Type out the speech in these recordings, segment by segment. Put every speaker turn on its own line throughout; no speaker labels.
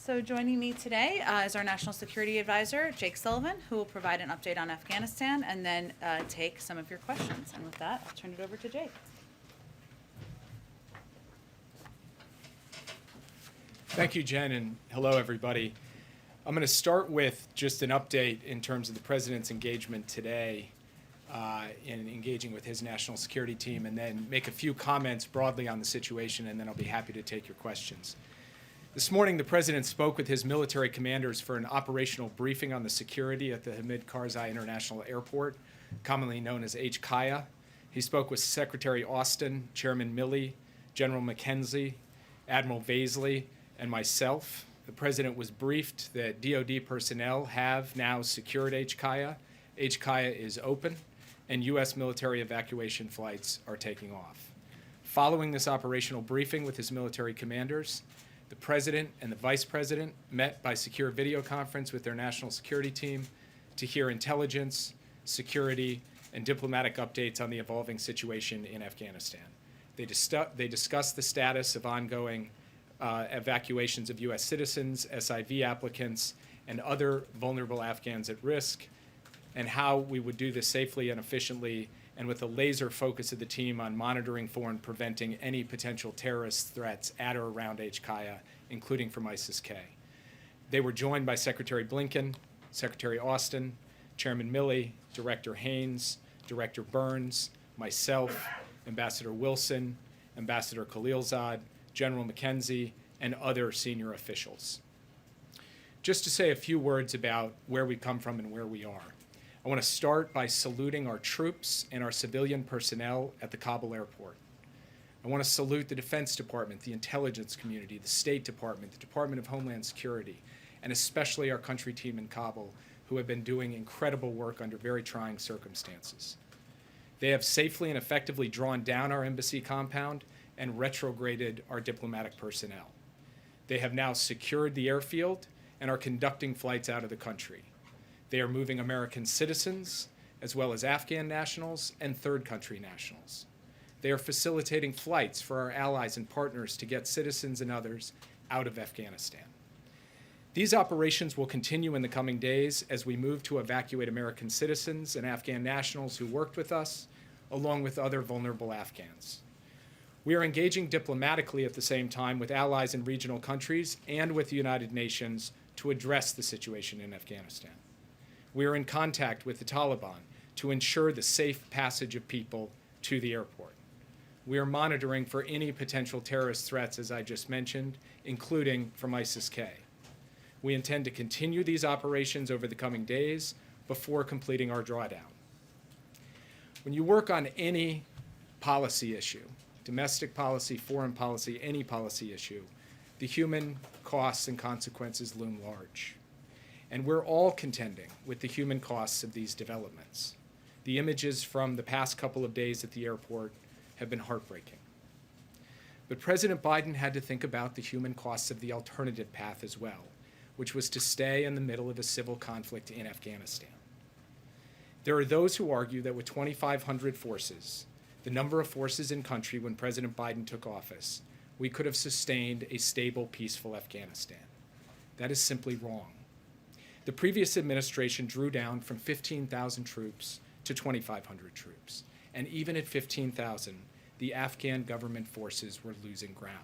So joining me today is our National Security Advisor, Jake Sullivan, who will provide an update on Afghanistan and then take some of your questions. And with that, I'll turn it over to Jake.
Thank you, Jen, and hello, everybody. I'm going to start with just an update in terms of the President's engagement today in engaging with his national security team, and then make a few comments broadly on the situation, and then I'll be happy to take your questions. This morning, the President spoke with his military commanders for an operational briefing on the security at the Hamid Karzai International Airport, commonly known as HKIA. He spoke with Secretary Austin, Chairman Milley, General McKenzie, Admiral Vaisley, and myself. The President was briefed that DoD personnel have now secured HKIA. HKIA is open, and U.S. military evacuation flights are taking off. Following this operational briefing with his military commanders, the President and the Vice President met by secure video conference with their national security team to hear intelligence, security, and diplomatic updates on the evolving situation in Afghanistan. They discussed the status of ongoing evacuations of U.S. citizens, SIV applicants, and other vulnerable Afghans at risk, and how we would do this safely and efficiently, and with a laser focus of the team on monitoring for and preventing any potential terrorist threats at or around HKIA, including from ISIS-K. They were joined by Secretary Blinken, Secretary Austin, Chairman Milley, Director Haynes, Director Burns, myself, Ambassador Wilson, Ambassador Khalilzad, General McKenzie, and other senior officials. Just to say a few words about where we come from and where we are. I want to start by saluting our troops and our civilian personnel at the Kabul airport. I want to salute the Defense Department, the intelligence community, the State Department, the Department of Homeland Security, and especially our country team in Kabul, who have been doing incredible work under very trying circumstances. They have safely and effectively drawn down our embassy compound and retrograded our diplomatic personnel. They have now secured the airfield and are conducting flights out of the country. They are moving American citizens, as well as Afghan nationals and third country nationals. They are facilitating flights for our allies and partners to get citizens and others out of Afghanistan. These operations will continue in the coming days as we move to evacuate American citizens and Afghan nationals who worked with us, along with other vulnerable Afghans. We are engaging diplomatically at the same time with allies in regional countries and with the United Nations to address the situation in Afghanistan. We are in contact with the Taliban to ensure the safe passage of people to the airport. We are monitoring for any potential terrorist threats, as I just mentioned, including from ISIS-K. We intend to continue these operations over the coming days before completing our drawdown. When you work on any policy issue, domestic policy, foreign policy, any policy issue, the human costs and consequences loom large. And we're all contending with the human costs of these developments. The images from the past couple of days at the airport have been heartbreaking. But President Biden had to think about the human costs of the alternative path as well, which was to stay in the middle of a civil conflict in Afghanistan. There are those who argue that with 2,500 forces, the number of forces in country when President Biden took office, we could have sustained a stable, peaceful Afghanistan. That is simply wrong. The previous administration drew down from 15,000 troops to 2,500 troops. And even at 15,000, the Afghan government forces were losing ground.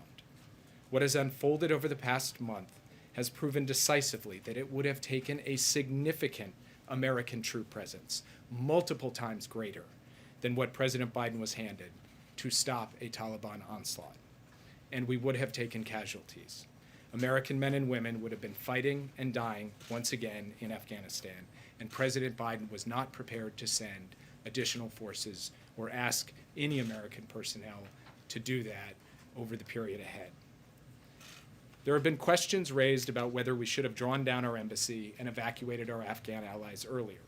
What has unfolded over the past month has proven decisively that it would have taken a significant American troop presence, multiple times greater than what President Biden was handed, to stop a Taliban onslaught. And we would have taken casualties. American men and women would have been fighting and dying once again in Afghanistan, and President Biden was not prepared to send additional forces or ask any American personnel to do that over the period ahead. There have been questions raised about whether we should have drawn down our embassy and evacuated our Afghan allies earlier.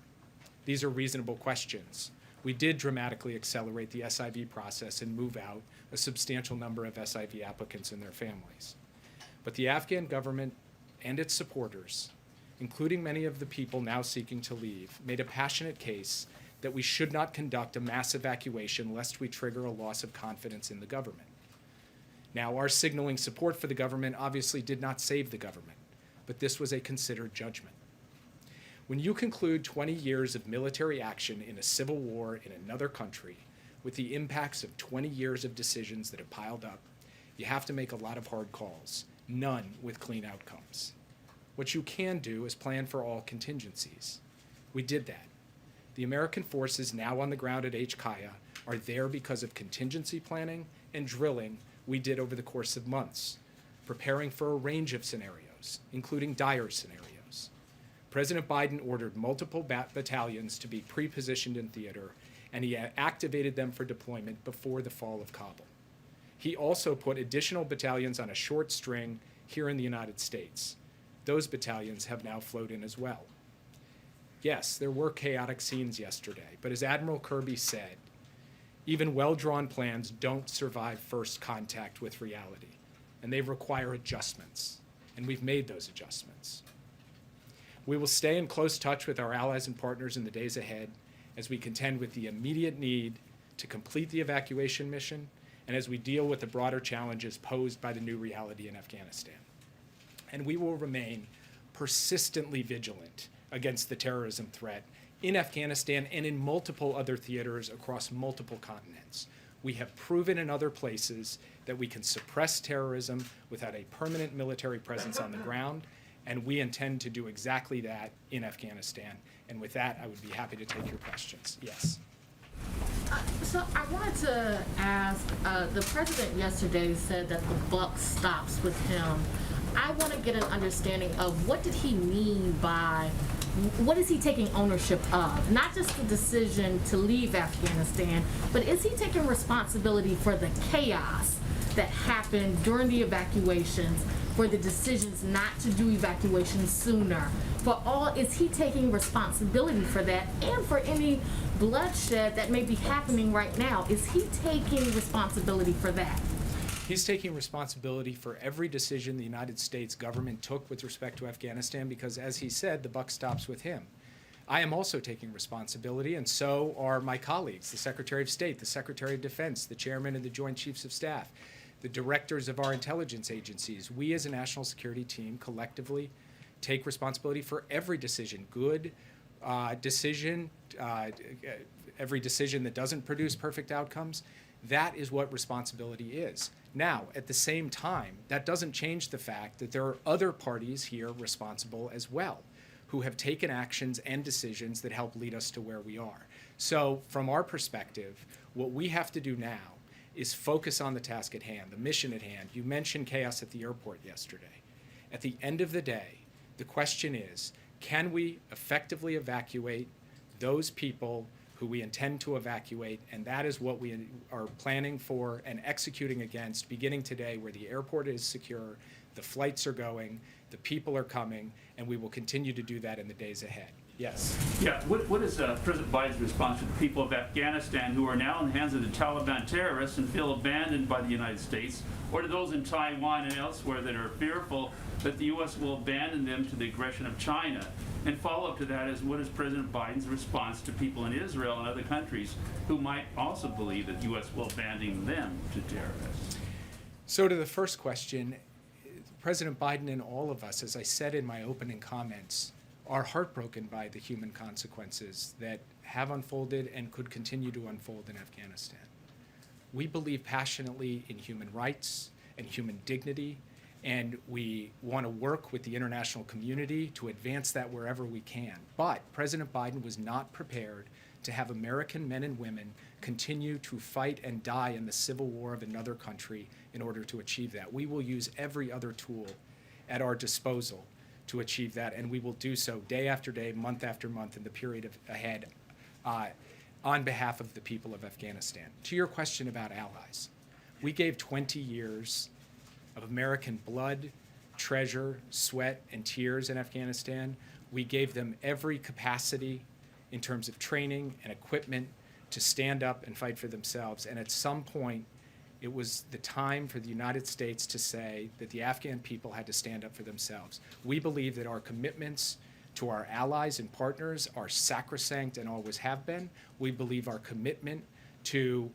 These are reasonable questions. We did dramatically accelerate the SIV process and move out a substantial number of SIV applicants and their families. But the Afghan government and its supporters, including many of the people now seeking to leave, made a passionate case that we should not conduct a mass evacuation lest we trigger a loss of confidence in the government. Now, our signaling support for the government obviously did not save the government, but this was a considered judgment. When you conclude 20 years of military action in a civil war in another country with the impacts of 20 years of decisions that have piled up, you have to make a lot of hard calls, none with clean outcomes. What you can do is plan for all contingencies. We did that. The American forces now on the ground at HKIA are there because of contingency planning and drilling we did over the course of months, preparing for a range of scenarios, including dire scenarios. President Biden ordered multiple battalions to be pre-positioned in theater, and he activated them for deployment before the fall of Kabul. He also put additional battalions on a short string here in the United States. Those battalions have now flowed in as well. Yes, there were chaotic scenes yesterday, but as Admiral Kirby said, even well-drawn plans don't survive first contact with reality, and they require adjustments, and we've made those adjustments. We will stay in close touch with our allies and partners in the days ahead as we contend with the immediate need to complete the evacuation mission and as we deal with the broader challenges posed by the new reality in Afghanistan. And we will remain persistently vigilant against the terrorism threat in Afghanistan and in multiple other theaters across multiple continents. We have proven in other places that we can suppress terrorism without a permanent military presence on the ground, and we intend to do exactly that in Afghanistan. And with that, I would be happy to take your questions. Yes.
So I wanted to ask, the president yesterday said that the buck stops with him. I want to get an understanding of what did he mean by, what is he taking ownership of? Not just the decision to leave Afghanistan, but is he taking responsibility for the chaos that happened during the evacuations, for the decisions not to do evacuations sooner? Is he taking responsibility for that and for any bloodshed that may be happening right now? Is he taking responsibility for that?
He's taking responsibility for every decision the United States government took with respect to Afghanistan because, as he said, the buck stops with him. I am also taking responsibility, and so are my colleagues, the Secretary of State, the Secretary of Defense, the Chairman of the Joint Chiefs of Staff, the directors of our intelligence agencies. We as a national security team collectively take responsibility for every decision, good decision, every decision that doesn't produce perfect outcomes. That is what responsibility is. Now, at the same time, that doesn't change the fact that there are other parties here responsible as well, who have taken actions and decisions that help lead us to where we are. So from our perspective, what we have to do now is focus on the task at hand, the mission at hand. You mentioned chaos at the airport yesterday. At the end of the day, the question is, can we effectively evacuate those people who we intend to evacuate? And that is what we are planning for and executing against beginning today, where the airport is secure, the flights are going, the people are coming, and we will continue to do that in the days ahead. Yes.
Yeah, what is President Biden's response to the people of Afghanistan who are now in the hands of the Taliban terrorists and feel abandoned by the United States, or to those in Taiwan and elsewhere that are fearful that the U.S. will abandon them to the aggression of China? And follow-up to that is, what is President Biden's response to people in Israel and other countries who might also believe that the U.S. will abandon them to terrorists?
So to the first question, President Biden and all of us, as I said in my opening comments, are heartbroken by the human consequences that have unfolded and could continue to unfold in Afghanistan. We believe passionately in human rights and human dignity, and we want to work with the international community to advance that wherever we can. But President Biden was not prepared to have American men and women continue to fight and die in the civil war of another country in order to achieve that. We will use every other tool at our disposal to achieve that, and we will do so day after day, month after month in the period ahead on behalf of the people of Afghanistan. To your question about allies, we gave 20 years of American blood, treasure, sweat, and tears in Afghanistan. We gave them every capacity in terms of training and equipment to stand up and fight for themselves. And at some point, it was the time for the United States to say that the Afghan people had to stand up for themselves. We believe that our commitments to our allies and partners are sacrosanct and always have been. We believe our commitment to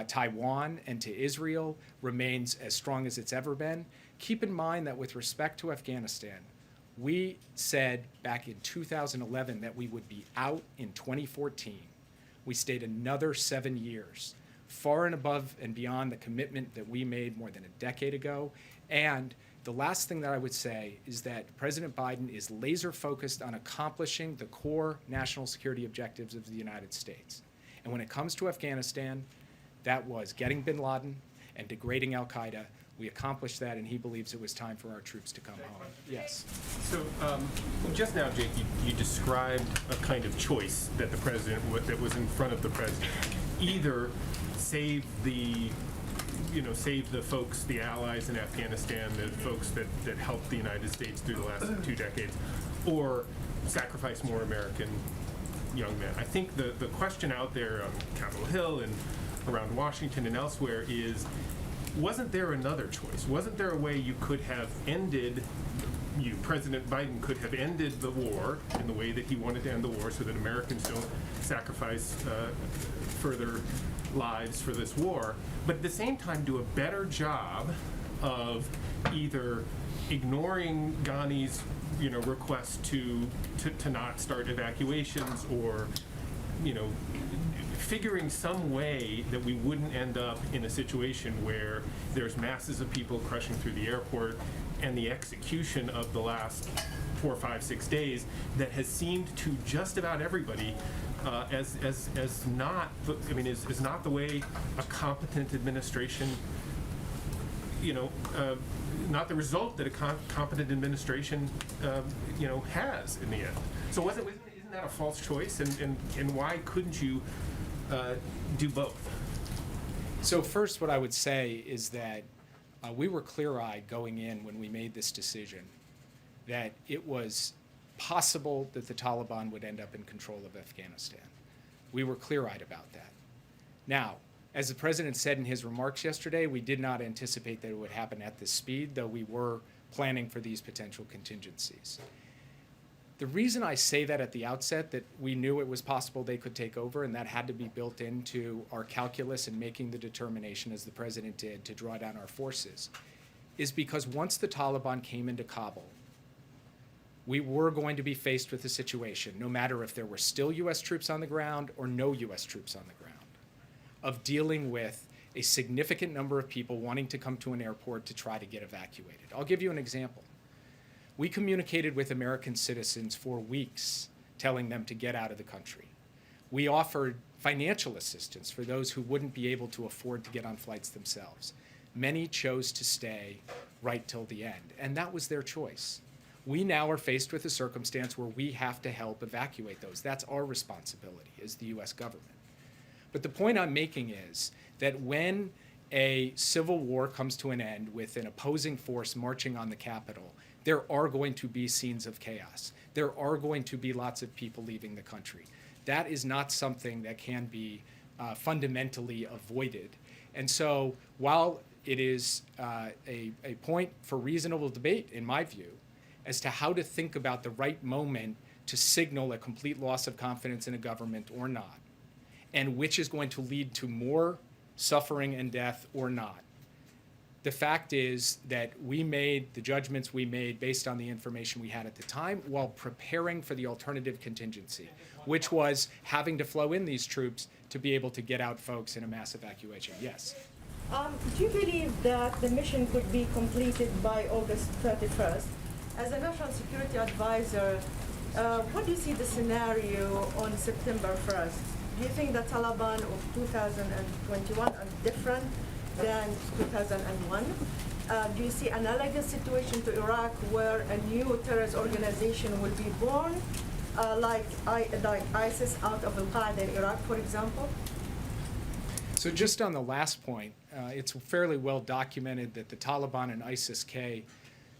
Taiwan and to Israel remains as strong as it's ever been. Keep in mind that with respect to Afghanistan, We said back in 2011 that we would be out in 2014. We stayed another 7 years, far and above and beyond the commitment that we made more than a decade ago. And the last thing that I would say is that President Biden is laser focused on accomplishing the core national security objectives of the United States. And when it comes to Afghanistan, that was getting bin Laden and degrading al-Qaeda. We accomplished that, and he believes it was time for our troops to come home. Yes.
So just now, Jake, you described a kind of choice that the president that was in front of the president. Either save the folks, the allies in Afghanistan, the folks that helped the United States through the last 2 decades, or sacrifice more American young men. I think the question out there on Capitol Hill and around Washington and elsewhere is, wasn't there another choice? Wasn't there a way you could have ended, President Biden could have ended the war in the way that he wanted to end the war so that Americans don't sacrifice further lives for this war, but at the same time do a better job of either ignoring Ghani's request to not start evacuations, or figuring some way that we wouldn't end up in a situation where there's masses of people crushing through the airport, and the execution of the last 4, 5, 6 days that has seemed to just about everybody as not is not the way a competent administration, not the result that a competent administration has in the end. So isn't that a false choice? And why couldn't you do both?
So first, what I would say is that we were clear-eyed going in when we made this decision that it was possible that the Taliban would end up in control of Afghanistan. We were clear-eyed about that. Now, as the president said in his remarks yesterday, we did not anticipate that it would happen at this speed, though we were planning for these potential contingencies. The reason I say that at the outset, that we knew it was possible they could take over, and that had to be built into our calculus in making the determination, as the president did, to draw down our forces, is because once the Taliban came into Kabul, we were going to be faced with a situation, no matter if there were still U.S. troops on the ground or no U.S. troops on the ground, of dealing with a significant number of people wanting to come to an airport to try to get evacuated. I'll give you an example. We communicated with American citizens for weeks, telling them to get out of the country. We offered financial assistance for those who wouldn't be able to afford to get on flights themselves. Many chose to stay right till the end, and that was their choice. We now are faced with a circumstance where we have to help evacuate those. That's our responsibility as the U.S. government. But the point I'm making is that when a civil war comes to an end with an opposing force marching on the Capitol, there are going to be scenes of chaos. There are going to be lots of people leaving the country. That is not something that can be fundamentally avoided. And so while it is a point for reasonable debate, in my view, as to how to think about the right moment to signal a complete loss of confidence in a government or not, and which is going to lead to more suffering and death or not. The fact is that we made the judgments we made based on the information we had at the time while preparing for the alternative contingency, which was having to flow in these troops to be able to get out folks in a mass evacuation. Yes?
Do you believe that the mission could be completed by August 31st? As a national security advisor, what do you see the scenario on September 1st? Do you think the Taliban of 2021 are different than 2001? Do you see analogous situation to Iraq where a new terrorist organization will be born, like ISIS out of Al-Qaeda in Iraq, for example?
So just on the last point, it's fairly well documented that the Taliban and ISIS-K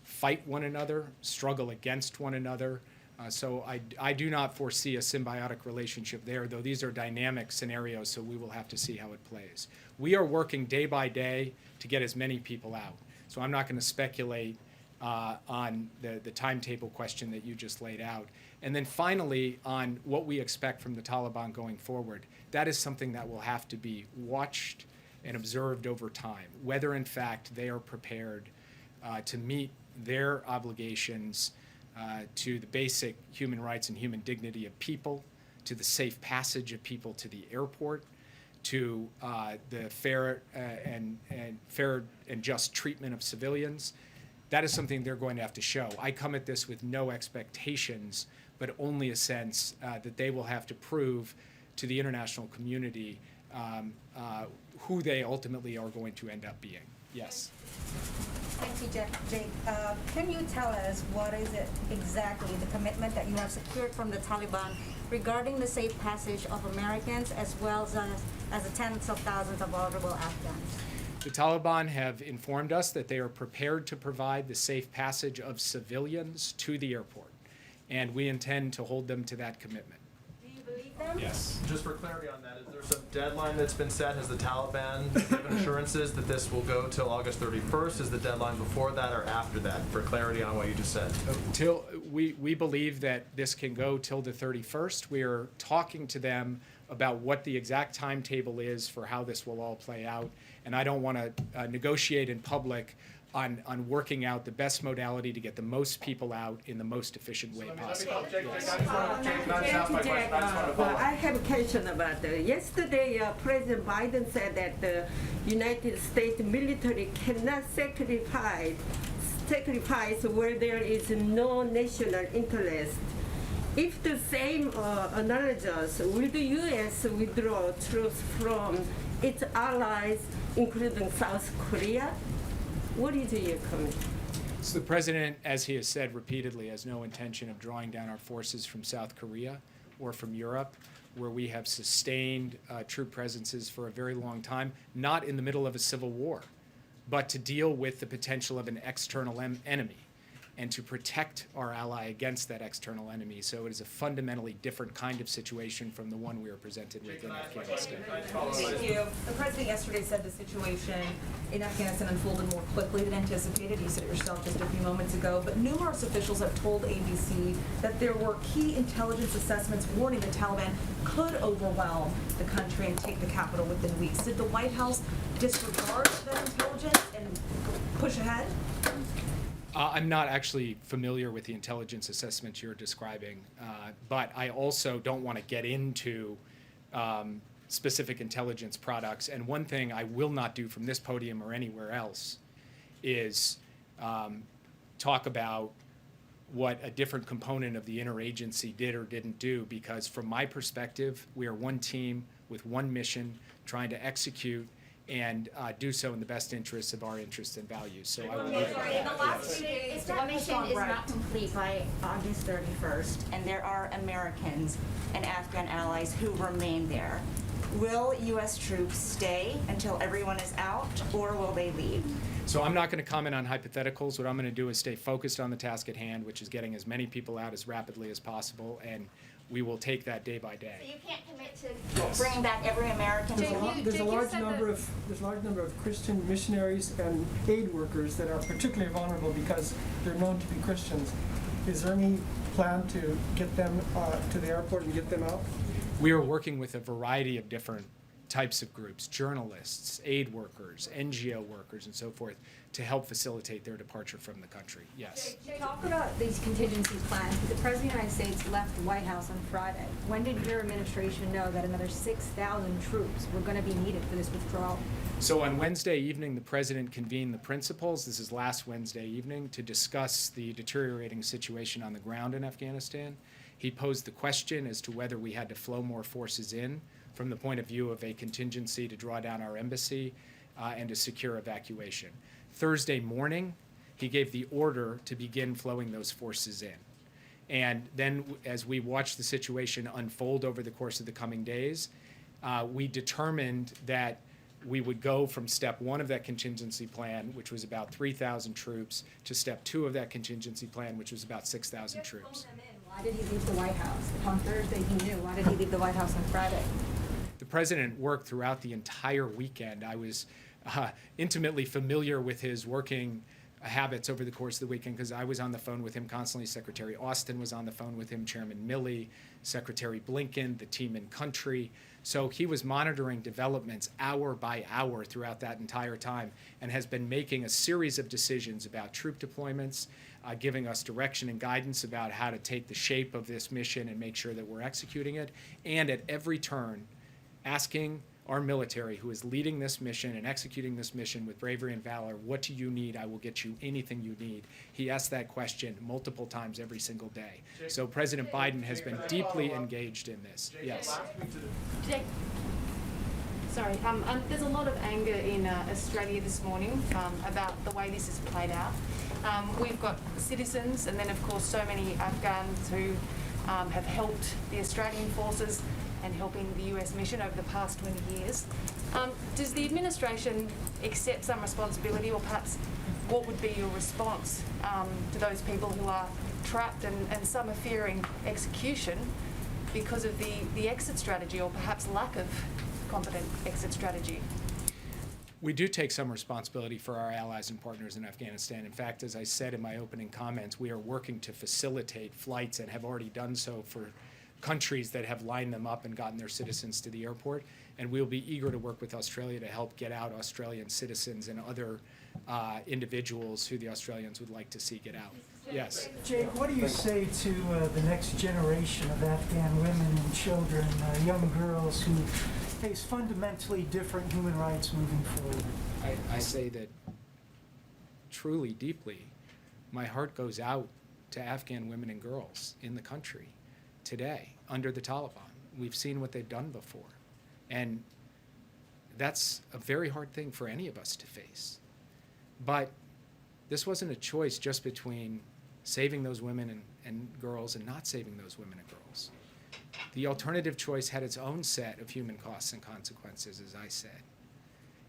fight one another, struggle against one another. So I do not foresee a symbiotic relationship there, though these are dynamic scenarios, so we will have to see how it plays. We are working day by day to get as many people out. So I'm not going to speculate on the timetable question that you just laid out. And then finally, on what we expect from the Taliban going forward, that is something that will have to be watched and observed over time, whether in fact they are prepared to meet their obligations to the basic human rights and human dignity of people, to the safe passage of people to the airport, to the fair and just treatment of civilians. That is something they're going to have to show. I come at this with no expectations, but only a sense that they will have to prove to the international community who they ultimately are going to end up being. Yes.
Thank you, Jake. Can you tell us what is it exactly, the commitment that you have secured from the Taliban regarding the safe passage of Americans as well as the tens of thousands of vulnerable Afghans?
The Taliban have informed us that they are prepared to provide the safe passage of civilians to the airport, and we intend to hold them to that commitment.
Do you believe them?
Yes.
Just for clarity on that, is there some deadline that's been set? Has the Taliban given assurances that this will go till August 31st? Is the deadline before that or after that? For clarity on what you just said.
Till we believe that this can go till the 31st. We are talking to them about what the exact timetable is for how this will all play out, and I don't want to negotiate in public on working out the best modality to get the most people out in the most efficient way possible.
I have a question about yesterday. President Biden said that the United States military cannot sacrifice where there is no national interest. If the same analogies, will the U.S. withdraw troops from its allies, including South Korea? What is your comment?
So the president, as he has said repeatedly, has no intention of drawing down our forces from South Korea or from Europe, where we have sustained troop presences for a very long time, not in the middle of a civil war, but to deal with the potential of an external enemy and to protect our ally against that external enemy. So it is a fundamentally different kind of situation from the one we are presented with in Afghanistan.
Thank you. The president yesterday said the situation in Afghanistan unfolded more quickly than anticipated. You said it yourself just a few moments ago. But numerous officials have told ABC that there were key intelligence assessments warning the Taliban could overwhelm the country and take the capital within weeks. Did the White House disregard that intelligence and push ahead?
I'm not actually familiar with the intelligence assessments you're describing, but I also don't want to get into specific intelligence products. And one thing I will not do from this podium or anywhere else is talk about what a different component of the interagency did or didn't do, because from my perspective, we are one team with one mission trying to execute and do so in the best interests of our interests and values. So I will leave it at that.
If that mission is not complete by August 31st, and there are Americans and Afghan allies who remain there, will U.S. troops stay until everyone is out, or will they leave?
So I'm not going to comment on hypotheticals. What I'm going to do is stay focused on the task at hand, which is getting as many people out as rapidly as possible, and we will take that day by
So
day.
you can't commit to bringing back every American.
There's a large number of Christian missionaries and aid workers that are particularly vulnerable because they're known to be Christians. Is there any plan to get them to the airport and get them out?
We are working with a variety of different types of groups, journalists, aid workers, NGO workers, and so forth, to help facilitate their departure from the country. Yes.
Talk about these contingency plans. The President of the United States left the White House on Friday. When did your administration know that another 6,000 troops were going to be needed for this withdrawal?
So on Wednesday evening, the president convened the principals, this is last Wednesday evening, to discuss the deteriorating situation on the ground in Afghanistan. He posed the question as to whether we had to flow more forces in from the point of view of a contingency to draw down our embassy and to secure evacuation. Thursday morning, he gave the order to begin flowing those forces in. And then as we watched the situation unfold over the course of the coming days, we determined that we would go from step one of that contingency plan, which was about 3,000 troops, to step two of that contingency plan, which was about 6,000 troops.
Why did he leave the White House? If on Thursday he knew, why did he leave the White House on Friday?
The president worked throughout the entire weekend. I was intimately familiar with his working habits over the course of the weekend because I was on the phone with him constantly. Secretary Austin was on the phone with him, Chairman Milley, Secretary Blinken, the team in country. So he was monitoring developments hour by hour throughout that entire time and has been making a series of decisions about troop deployments, giving us direction and guidance about how to take the shape of this mission and make sure that we're executing it, and at every turn asking our military, who is leading this mission and executing this mission with bravery and valor, what do you need? I will get you anything you need. He asked that question multiple times every single day. So President Biden has been deeply engaged in this. Yes.
Jake. Sorry, there's a lot of anger in Australia this morning about the way this has played out. We've got citizens and then of course so many Afghans who have helped the Australian forces and helping the US mission over the past 20 years. Does the administration accept some responsibility, or perhaps what would be your response to those people who are trapped and some are fearing execution because of the exit strategy, or perhaps lack of competent exit strategy?
We do take some responsibility for our allies and partners in Afghanistan. In fact, as I said in my opening comments, we are working to facilitate flights and have already done so for countries that have lined them up and gotten their citizens to the airport. And we'll be eager to work with Australia to help get out Australian citizens and other individuals who the Australians would like to see get out. Yes.
Jake, what do you say to the next generation of Afghan women and children, young girls who face fundamentally different human rights moving forward?
I say that truly, deeply, my heart goes out to Afghan women and girls in the country today under the Taliban. We've seen what they've done before. And that's a very hard thing for any of us to face. But this wasn't a choice just between saving those women and girls and not saving those women and girls. The alternative choice had its own set of human costs and consequences, as I said.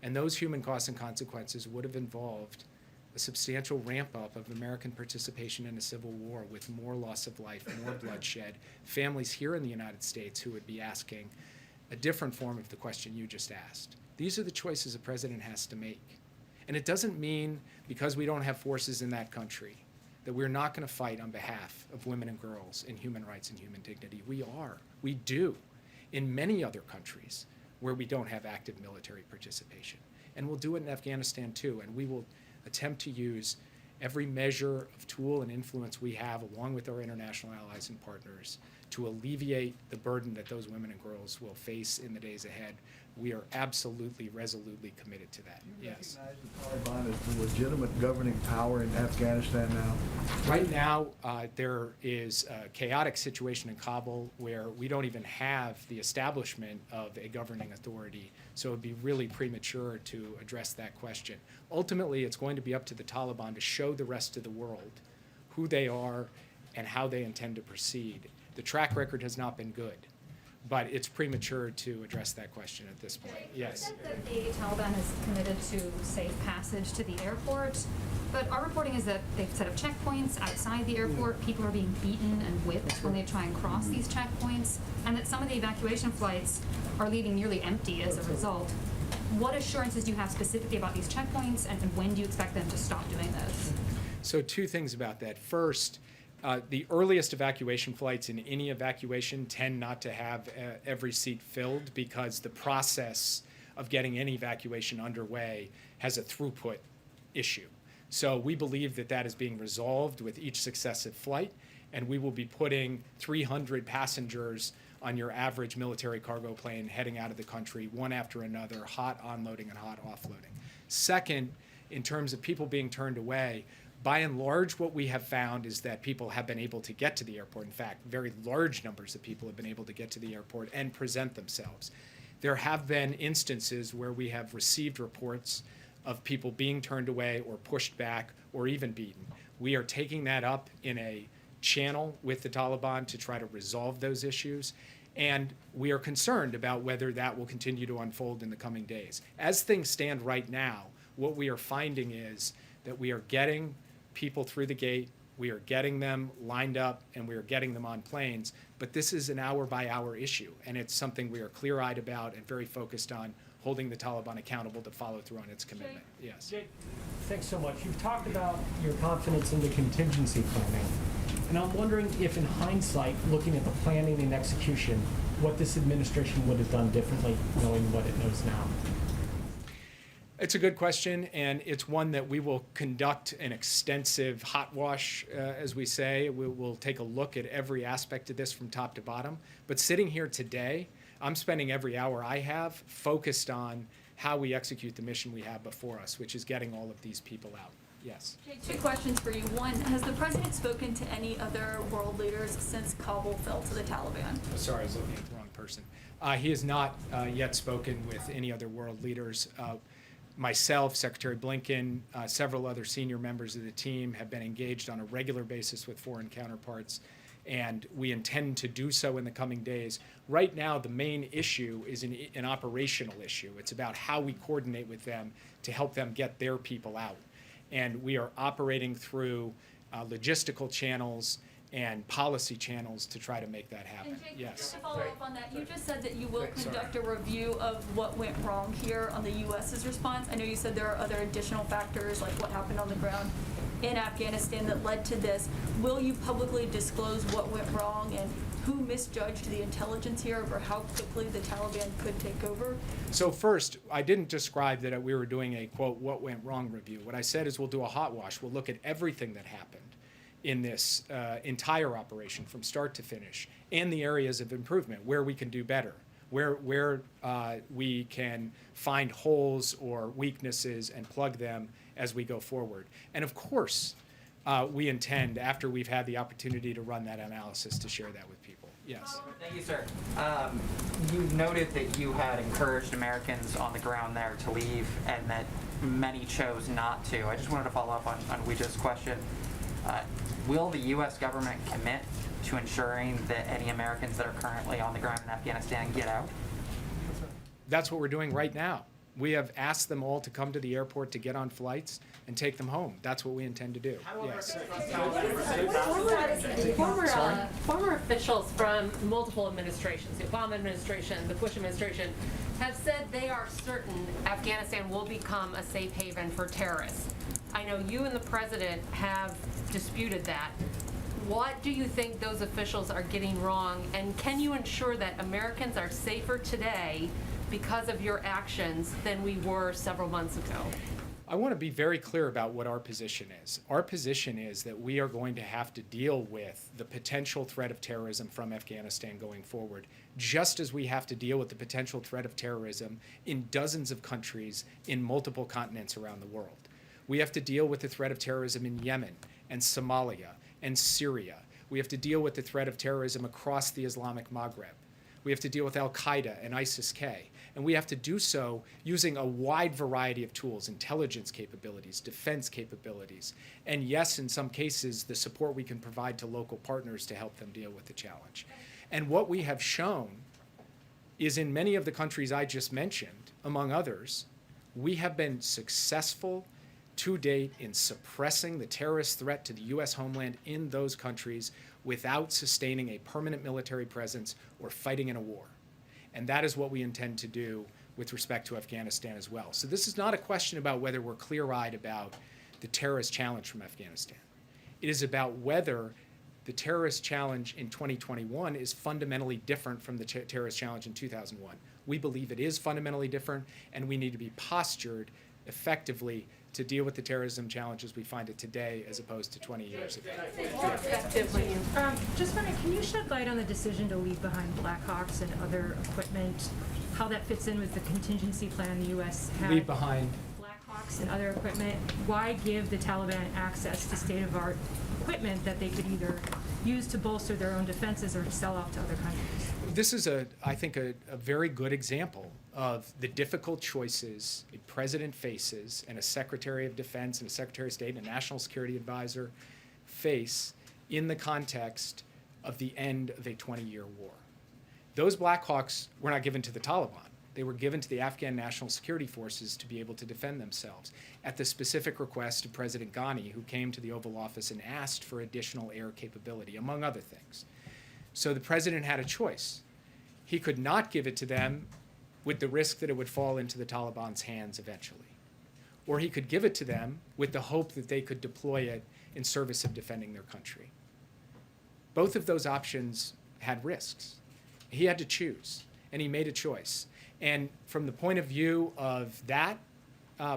And those human costs and consequences would have involved a substantial ramp up of American participation in a civil war with more loss of life, more bloodshed, families here in the United States who would be asking a different form of the question you just asked. These are the choices a president has to make. And it doesn't mean because we don't have forces in that country that we're not going to fight on behalf of women and girls and human rights and human dignity. We are. We do. In many other countries where we don't have active military participation. And we'll do it in Afghanistan too. And we will attempt to use every measure of tool and influence we have along with our international allies and partners to alleviate the burden that those women and girls will face in the days ahead. We are absolutely, resolutely committed to that. Yes.
Do you recognize the Taliban as the legitimate governing power in Afghanistan now?
Right now, there is a chaotic situation in Kabul where we don't even have the establishment of a governing authority, so it would be really premature to address that question. Ultimately, it's going to be up to the Taliban to show the rest of the world who they are and how they intend to proceed. The track record has not been good, but it's premature to address that question at this point. Yes.
You said that the Taliban is committed to safe passage to the airport, but our reporting is that they've set up checkpoints outside the airport. People are being beaten and whipped when they try and cross these checkpoints, and that some of the evacuation flights are leaving nearly empty as a result. What assurances do you have specifically about these checkpoints, and when do you expect them to stop doing this?
So two things about that. First, the earliest evacuation flights in any evacuation tend not to have every seat filled because the process of getting any evacuation underway has a throughput issue. So we believe that that is being resolved with each successive flight, and we will be putting 300 passengers on your average military cargo plane heading out of the country, one after another, hot onloading and hot offloading. Second, in terms of people being turned away, by and large, what we have found is that people have been able to get to the airport. In fact, very large numbers of people have been able to get to the airport and present themselves. There have been instances where we have received reports of people being turned away or pushed back or even beaten. We are taking that up in a channel with the Taliban to try to resolve those issues. And we are concerned about whether that will continue to unfold in the coming days. As things stand right now, what we are finding is that we are getting people through the gate, we are getting them lined up, and we are getting them on planes. But this is an hour-by-hour issue, and it's something we are clear-eyed about and very focused on holding the Taliban accountable to follow through on its commitment. Yes.
Jake, thanks so much. You've talked about your confidence in the contingency planning.
And I'm wondering if, in hindsight, looking at the planning and execution, what this administration would have done differently, knowing what it knows now.
It's a good question, and it's one that we will conduct an extensive hot wash, as we say. We'll take a look at every aspect of this from top to bottom. But sitting here today, I'm spending every hour I have focused on how we execute the mission we have before us, which is getting all of these people out. Yes.
Jake, 2 questions for you. One, has the president spoken to any other world leaders since Kabul fell to the Taliban?
Sorry, I was looking at the wrong person. He has not yet spoken with any other world leaders. Myself, Secretary Blinken, several other senior members of the team have been engaged on a regular basis with foreign counterparts, and we intend to do so in the coming days. Right now, the main issue is an operational issue. It's about how we coordinate with them to help them get their people out. And we are operating through logistical channels and policy channels to try to make that happen.
And Jake,
Yes.
just to follow up on that, you just said that you will conduct a review of what went wrong here on the U.S.'s response. I know you said there are other additional factors, like what happened on the ground in Afghanistan, that led to this. Will you publicly disclose what went wrong and who misjudged the intelligence here over how quickly the Taliban could take over?
So first, I didn't describe that we were doing a, quote, what went wrong review. What I said is we'll do a hot wash. We'll look at everything that happened in this entire operation from start to finish, and the areas of improvement, where we can do better, where we can find holes or weaknesses and plug them as we go forward. And of course, we intend, after we've had the opportunity to run that analysis, to share that with people. Yes.
Thank you, sir. You noted that you had encouraged Americans on the ground there to leave and that many chose not to. I just wanted to follow up on Ouija's question. Will the U.S. government commit to ensuring that any Americans that are currently on the ground in Afghanistan get out?
That's what we're doing right now. We have asked them all to come to the airport to get on flights and take them home. That's what we intend to do. Yes.
Former officials from multiple administrations, the Obama administration, the Bush administration, have said they are certain Afghanistan will become a safe haven for terrorists. I know you and the president have disputed that. What do you think those officials are getting wrong, and can you ensure that Americans are safer today because of your actions than we were several months ago?
I want to be very clear about what our position is. Our position is that we are going to have to deal with the potential threat of terrorism from Afghanistan going forward, just as we have to deal with the potential threat of terrorism in dozens of countries in multiple continents around the world. We have to deal with the threat of terrorism in Yemen and Somalia and Syria. We have to deal with the threat of terrorism across the Islamic Maghreb. We have to deal with Al-Qaeda and ISIS-K. And we have to do so using a wide variety of tools, intelligence capabilities, defense capabilities, and yes, in some cases, the support we can provide to local partners to help them deal with the challenge. And what we have shown is in many of the countries I just mentioned, among others, we have been successful to date in suppressing the terrorist threat to the U.S. homeland in those countries without sustaining a permanent military presence or fighting in a war. And that is what we intend to do with respect to Afghanistan as well. So this is not a question about whether we're clear-eyed about the terrorist challenge from Afghanistan. It is about whether the terrorist challenge in 2021 is fundamentally different from the terrorist challenge in 2001. We believe it is fundamentally different, and we need to be postured effectively to deal with the terrorism challenges we find it today as opposed to 20 years ago.
Just wondering, can you shed light on the decision to leave behind Blackhawks and other equipment, how that fits in with the contingency plan the U.S. had?
Leave behind
Blackhawks and other equipment. Why give the Taliban access to state-of-the-art equipment that they could either use to bolster their own defenses or sell off to other countries?
This is, I think, a very good example of the difficult choices a president faces and a Secretary of Defense and a Secretary of State and a National Security Advisor face in the context of the end of a 20-year war. Those Blackhawks were not given to the Taliban. They were given to the Afghan National Security Forces to be able to defend themselves at the specific request of President Ghani, who came to the Oval Office and asked for additional air capability, among other things. So the president had a choice. He could not give it to them with the risk that it would fall into the Taliban's hands eventually. Or he could give it to them with the hope that they could deploy it in service of defending their country. Both of those options had risks. He had to choose, and he made a choice. And from the point of view of that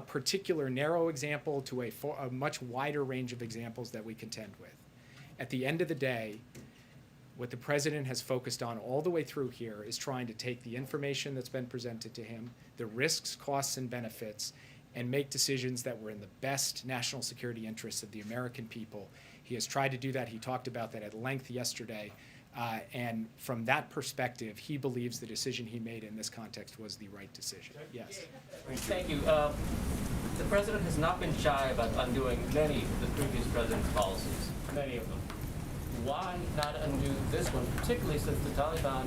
particular narrow example to a much wider range of examples that we contend with, at the end of the day, what the president has focused on all the way through here is trying to take the information that's been presented to him, the risks, costs, and benefits, and make decisions that were in the best national security interests of the American people. He has tried to do that. He talked about that at length yesterday. And from that perspective, he believes the decision he made in this context was the right decision. Yes.
Thank you. The president has not been shy about undoing many of the previous president's policies, many of them. Why not undo this one, particularly since the Taliban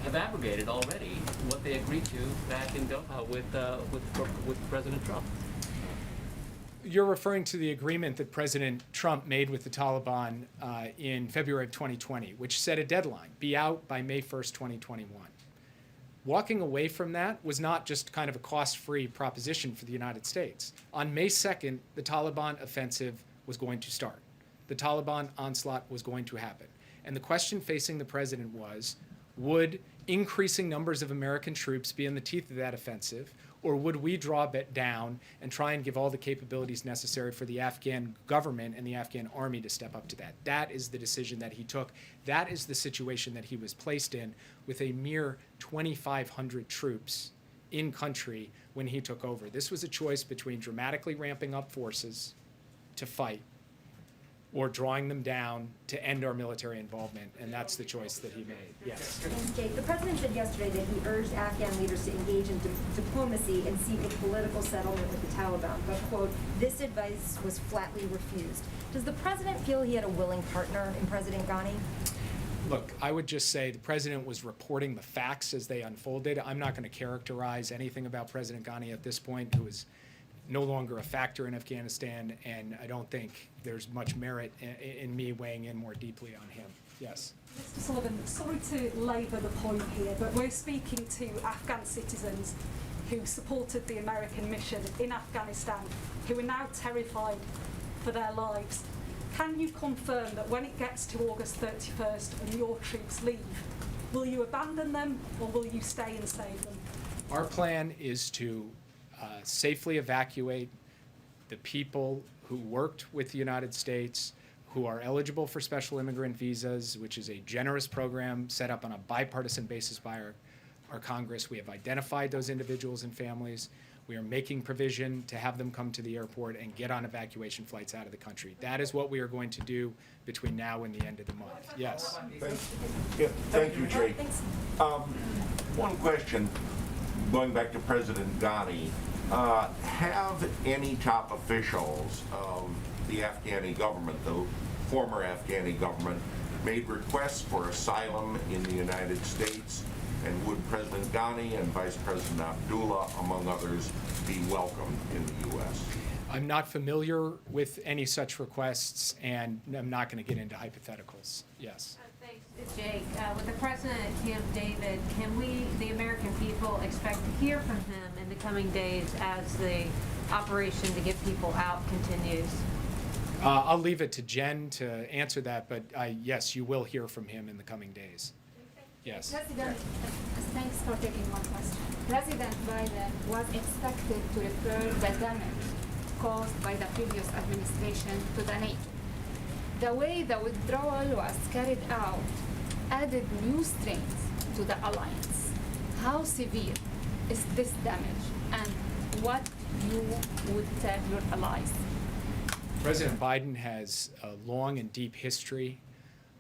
have abrogated already what they agreed to back in Doha with President Trump?
You're referring to the agreement that President Trump made with the Taliban in February of 2020, which set a deadline, be out by May 1st, 2021. Walking away from that was not just kind of a cost-free proposition for the United States. On May 2nd, the Taliban offensive was going to start. The Taliban onslaught was going to happen. And the question facing the president was, would increasing numbers of American troops be in the teeth of that offensive, or would we draw it down and try and give all the capabilities necessary for the Afghan government and the Afghan army to step up to that? That is the decision that he took. That is the situation that he was placed in with a mere 2,500 troops in country when he took over. This was a choice between dramatically ramping up forces to fight or drawing them down to end our military involvement, and that's the choice that he made. Yes.
Jake, the president said yesterday that he urged Afghan leaders to engage in diplomacy and seek a political settlement with the Taliban, but, quote, this advice was flatly refused. Does the president feel he had a willing partner in President Ghani?
Look, I would just say the president was reporting the facts as they unfolded. I'm not going to characterize anything about President Ghani at this point, who is no longer a factor in Afghanistan, and I don't think there's much merit in me weighing in more deeply on him. Yes.
Mr. Sullivan, sorry to labour the point here, but we're speaking to Afghan citizens who supported the American mission in Afghanistan, who are now terrified for their lives. Can you confirm that when it gets to August 31st and your troops leave, will you abandon them or will you stay and save them?
Our plan is to safely evacuate the people who worked with the United States, who are eligible for special immigrant visas, which is a generous program set up on a bipartisan basis by our Congress. We have identified those individuals and families. We are making provision to have them come to the airport and get on evacuation flights out of the country. That is what we are going to do between now and the end of the month. Yes.
Thank you, Jake. One question, going back to President Ghani. Have any top officials of the Afghani government, the former Afghani government, made requests for asylum in the United States? And would President Ghani and Vice President Abdullah, among others, be welcomed in the U.S.?
I'm not familiar with any such requests, and I'm not going to get into hypotheticals. Yes.
Jake, with the president at Camp David, can we, the American people, expect to hear from him in the coming days as the operation to get people out continues?
I'll leave it to Jen to answer that, but yes, you will hear from him in the coming days. Yes.
President, thanks for taking my question. President Biden was expected to refer the damage caused by the previous administration to the NATO. The way the withdrawal was carried out added new strength to the alliance. How severe is this damage, and what you would tell your allies?
President Biden has a long and deep history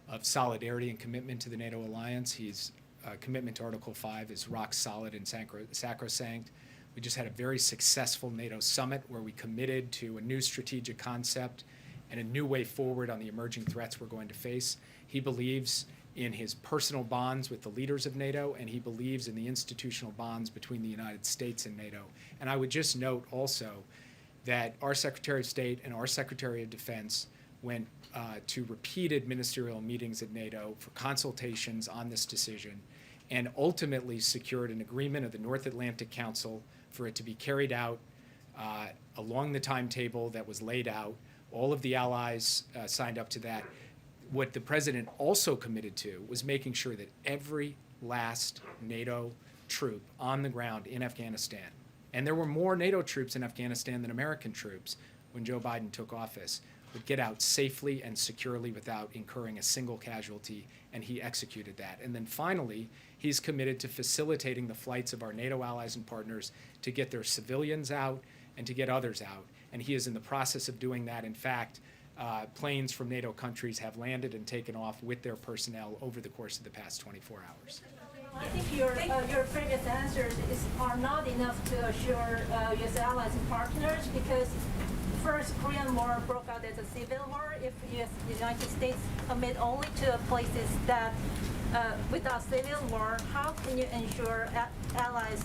of solidarity and commitment to the NATO alliance. His commitment to Article 5 is rock solid and sacrosanct. We just had a very successful NATO summit where we committed to a new strategic concept and a new way forward on the emerging threats we're going to face. He believes in his personal bonds with the leaders of NATO, and he believes in the institutional bonds between the United States and NATO. And I would just note also that our Secretary of State and our Secretary of Defense went to repeated ministerial meetings at NATO for consultations on this decision, and ultimately secured an agreement of the North Atlantic Council for it to be carried out along the timetable that was laid out. All of the allies signed up to that. what the president also committed to was making sure that every last NATO troop on the ground in Afghanistan, and there were more NATO troops in Afghanistan than American troops when Joe Biden took office, would get out safely and securely without incurring a single casualty, and he executed that. And then finally, he's committed to facilitating the flights of our NATO allies and partners to get their civilians out and to get others out. And he is in the process of doing that. In fact, planes from NATO countries have landed and taken off with their personnel over the course of the past 24 hours.
I think your previous answers are not enough to assure U.S. allies and partners, because first Korean War broke out as a civil war. If the United States commit only to places that without civil war, how can you ensure allies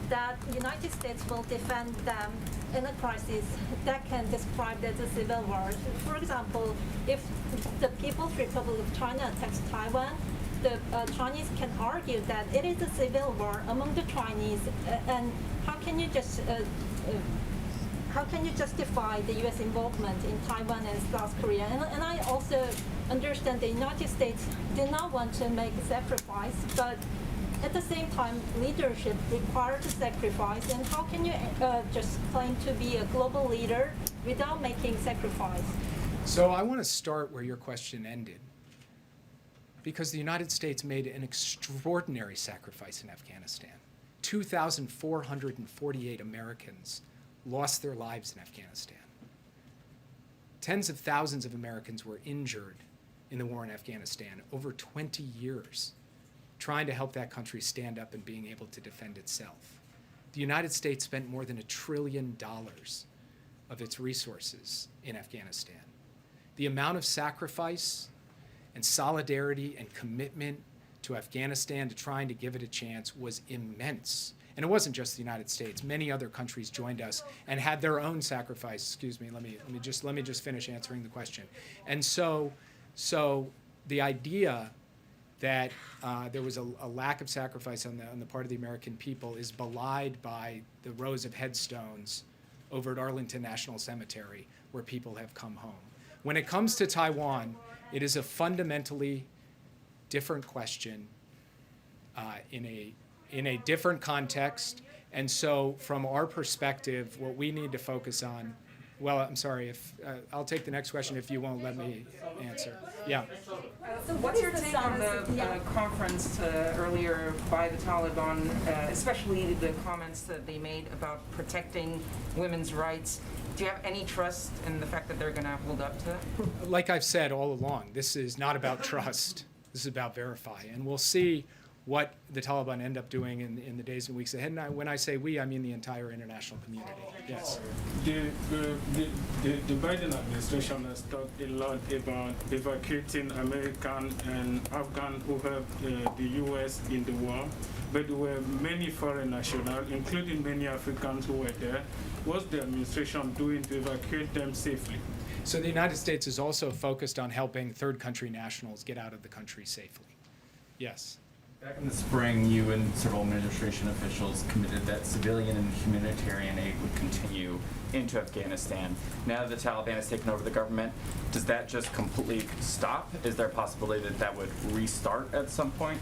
that the United States will defend them in a crisis that can describe as a civil war? For example, if the People's Republic of China attacks Taiwan, the Chinese can argue that it is a civil war among the Chinese, and how can you justify the U.S. involvement in Taiwan and South Korea? And I also understand the United States did not want to make a sacrifice, but at the same time, leadership requires a sacrifice. And how can you just claim to be a global leader without making sacrifice?
So I want to start where your question ended, because the United States made an extraordinary sacrifice in Afghanistan. 2,448 Americans lost their lives in Afghanistan. Tens of thousands of Americans were injured in the war in Afghanistan over 20 years, trying to help that country stand up and being able to defend itself. The United States spent more than $1 trillion of its resources in Afghanistan. The amount of sacrifice and solidarity and commitment to Afghanistan, to trying to give it a chance, was immense. And it wasn't just the United States. Many other countries joined us and had their own sacrifice. Excuse me, let me just finish answering the question. And so the idea that there was a lack of sacrifice on the part of the American people is belied by the rows of headstones over at Arlington National Cemetery, where people have come home. When it comes to Taiwan, it is a fundamentally different question in a different context. And so from our perspective, what we need to focus on, well, I'm sorry, if I'll take the next question if you won't let me answer. Yeah.
So what's your take on the conference earlier by the Taliban, especially the comments that they made about protecting women's rights? Do you have any trust in the fact that they're going to hold up to that?
Like I've said all along, this is not about trust. This is about verify. And we'll see what the Taliban end up doing in the days and weeks ahead. And when I say we, I mean the entire international community. Yes.
The Biden administration has talked a lot about evacuating American and Afghan who helped the U.S. in the war, but there were many foreign nationals, including many Africans who were there. What's the administration doing to evacuate them safely?
So the United States is also focused on helping third country nationals get out of the country safely. Yes.
Back in the spring, you and several administration officials committed that civilian and humanitarian aid would continue into Afghanistan. Now that the Taliban has taken over the government, does that just completely stop? Is there a possibility that that would restart at some point?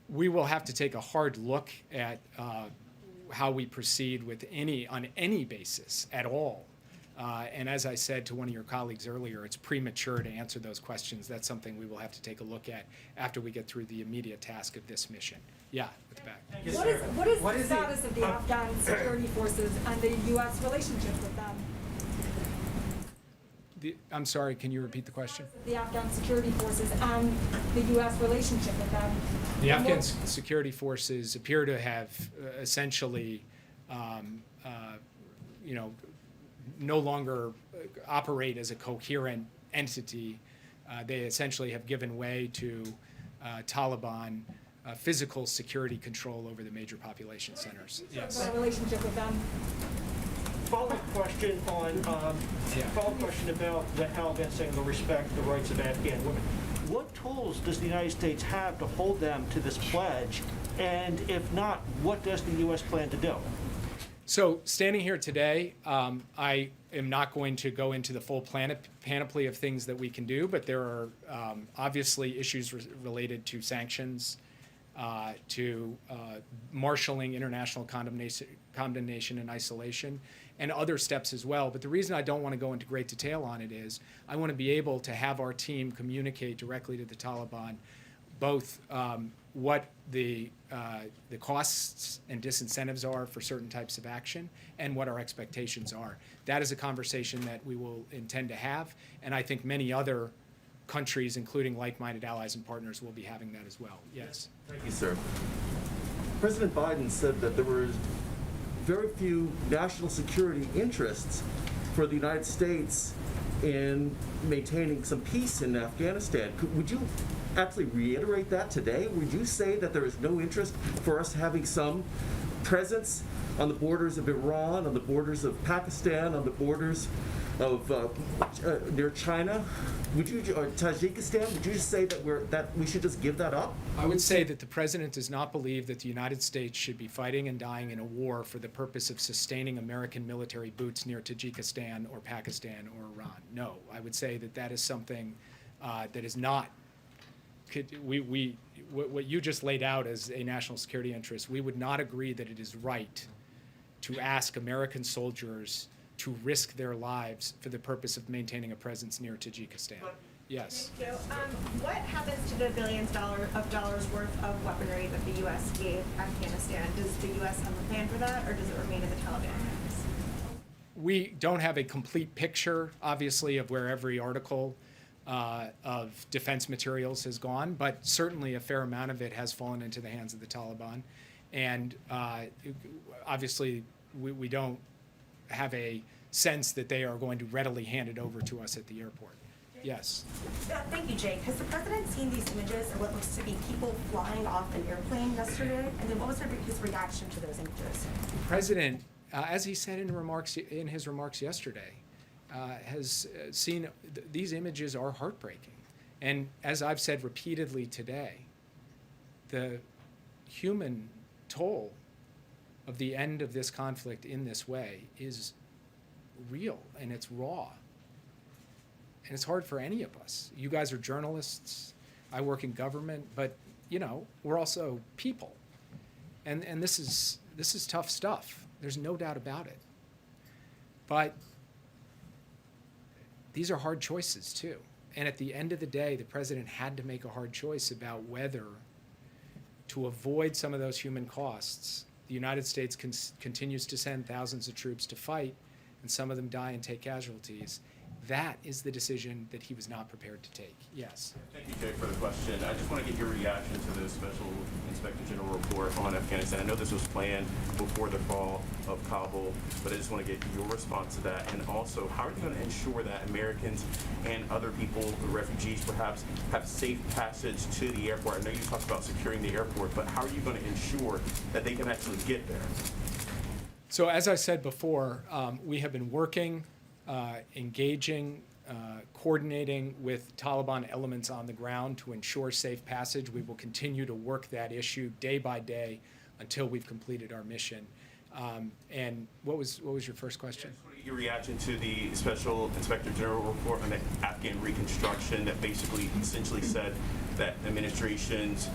We will have to take a hard look at how we proceed with on any basis at all. And as I said to one of your colleagues earlier, it's premature to answer those questions. That's something we will have to take a look at after we get through the immediate task of this mission. Yeah, at the back.
What is the status of the Afghan security forces and the U.S. relationship with them?
I'm sorry, can you repeat the question?
The Afghan security forces and the U.S. relationship with them.
The Afghan security forces appear to have essentially, no longer operate as a coherent entity. They essentially have given way to Taliban physical security control over the major population centers. Yes.
What relationship with them?
Follow-up question about the Taliban saying they'll respect the rights of Afghan women. What tools does the United States have to hold them to this pledge? And if not, what does the U.S. plan to do?
So standing here today, I am not going to go into the full panoply of things that we can do, but there are obviously issues related to sanctions, to marshaling international condemnation and isolation, and other steps as well. But the reason I don't want to go into great detail on it is I want to be able to have our team communicate directly to the Taliban both what the costs and disincentives are for certain types of action and what our expectations are. That is a conversation that we will intend to have, and I think many other countries, including like-minded allies and partners, will be having that as well. Yes.
Thank you, sir. President Biden said that there were very few national security interests for the United States in maintaining some peace in Afghanistan. Would you actually reiterate that today? Would you say that there is no interest for us having some presence on the borders of Iran, on the borders of Pakistan, on the borders of near China? Would you, or Tajikistan? Would you just say that we should just give that up?
I would say that the president does not believe that the United States should be fighting and dying in a war for the purpose of sustaining American military boots near Tajikistan or Pakistan or Iran. No, I would say that that is something that is not. What you just laid out as a national security interest, we would not agree that it is right to ask American soldiers to risk their lives for the purpose of maintaining a presence near Tajikistan. Yes.
Thank you. What happens to the billions of dollars worth of weaponry that the U.S. gave Afghanistan? Does the U.S. have a plan for that, or does it remain in the Taliban hands?
We don't have a complete picture, obviously, of where every article of defense materials has gone, but certainly a fair amount of it has fallen into the hands of the Taliban. And obviously, we don't have a sense that they are going to readily hand it over to us at the airport. Yes.
Thank you, Jake. Has the president seen these images of what looks to be people flying off an airplane yesterday? And then what was his reaction to those images?
The president, as he said in his remarks yesterday, has seen these images are heartbreaking. And as I've said repeatedly today, the human toll of the end of this conflict in this way is real and it's raw. And it's hard for any of us. You guys are journalists, I work in government, but you know, we're also people. And this is tough stuff. There's no doubt about it. But these are hard choices too. And at the end of the day, the president had to make a hard choice about whether to avoid some of those human costs. The United States continues to send thousands of troops to fight, and some of them die and take casualties. That is the decision that he was not prepared to take. Yes.
Thank you, Jay, for the question. I just want to get your reaction to the Special Inspector General report on Afghanistan. I know this was planned before the fall of Kabul, but I just want to get your response to that. And also, how are you going to ensure that Americans and other people, refugees perhaps, have safe passage to the airport? I know you talked about securing the airport, but how are you going to ensure that they can actually get there?
So as I said before, we have been working, engaging, coordinating with Taliban elements on the ground to ensure safe passage. We will continue to work that issue day by day until we've completed our mission. And what was your first question?
Your reaction to the Special Inspector General report on the Afghan reconstruction that basically essentially said that administrations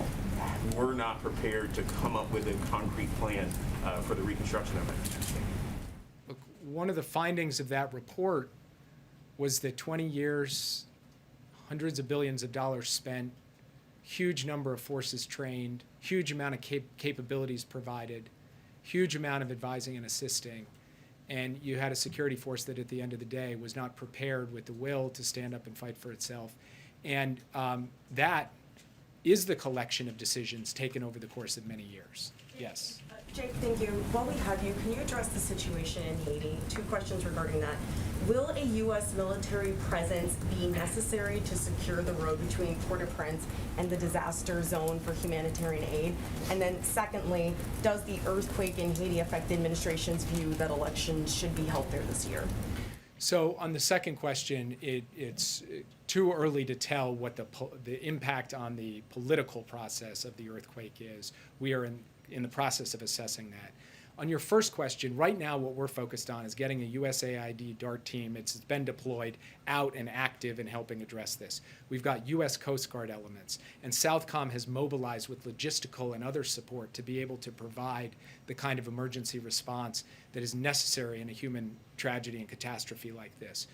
were not prepared to come up with a concrete plan for the reconstruction of it.
Look, one of the findings of that report was that 20 years, hundreds of billions of dollars spent, huge number of forces trained, huge amount of capabilities provided, huge amount of advising and assisting, and you had a security force that at the end of the day was not prepared with the will to stand up and fight for itself. And that is the collection of decisions taken over the course of many years. Yes.
Jake, thank you. While we have you, can you address the situation in Haiti? 2 questions regarding that. Will a U.S. military presence be necessary to secure the road between Port-au-Prince and the disaster zone for humanitarian aid? And then secondly, does the earthquake in Haiti affect the administration's view that elections should be held there this year?
So on the second question, it's too early to tell what the impact on the political process of the earthquake is. We are in the process of assessing that. On your first question, right now what we're focused on is getting a USAID DART team. It's been deployed out and active in helping address this. We've got U.S. Coast Guard elements, and Southcom has mobilized with logistical and other support to be able to provide the kind of emergency response that is necessary in a human tragedy and catastrophe like this.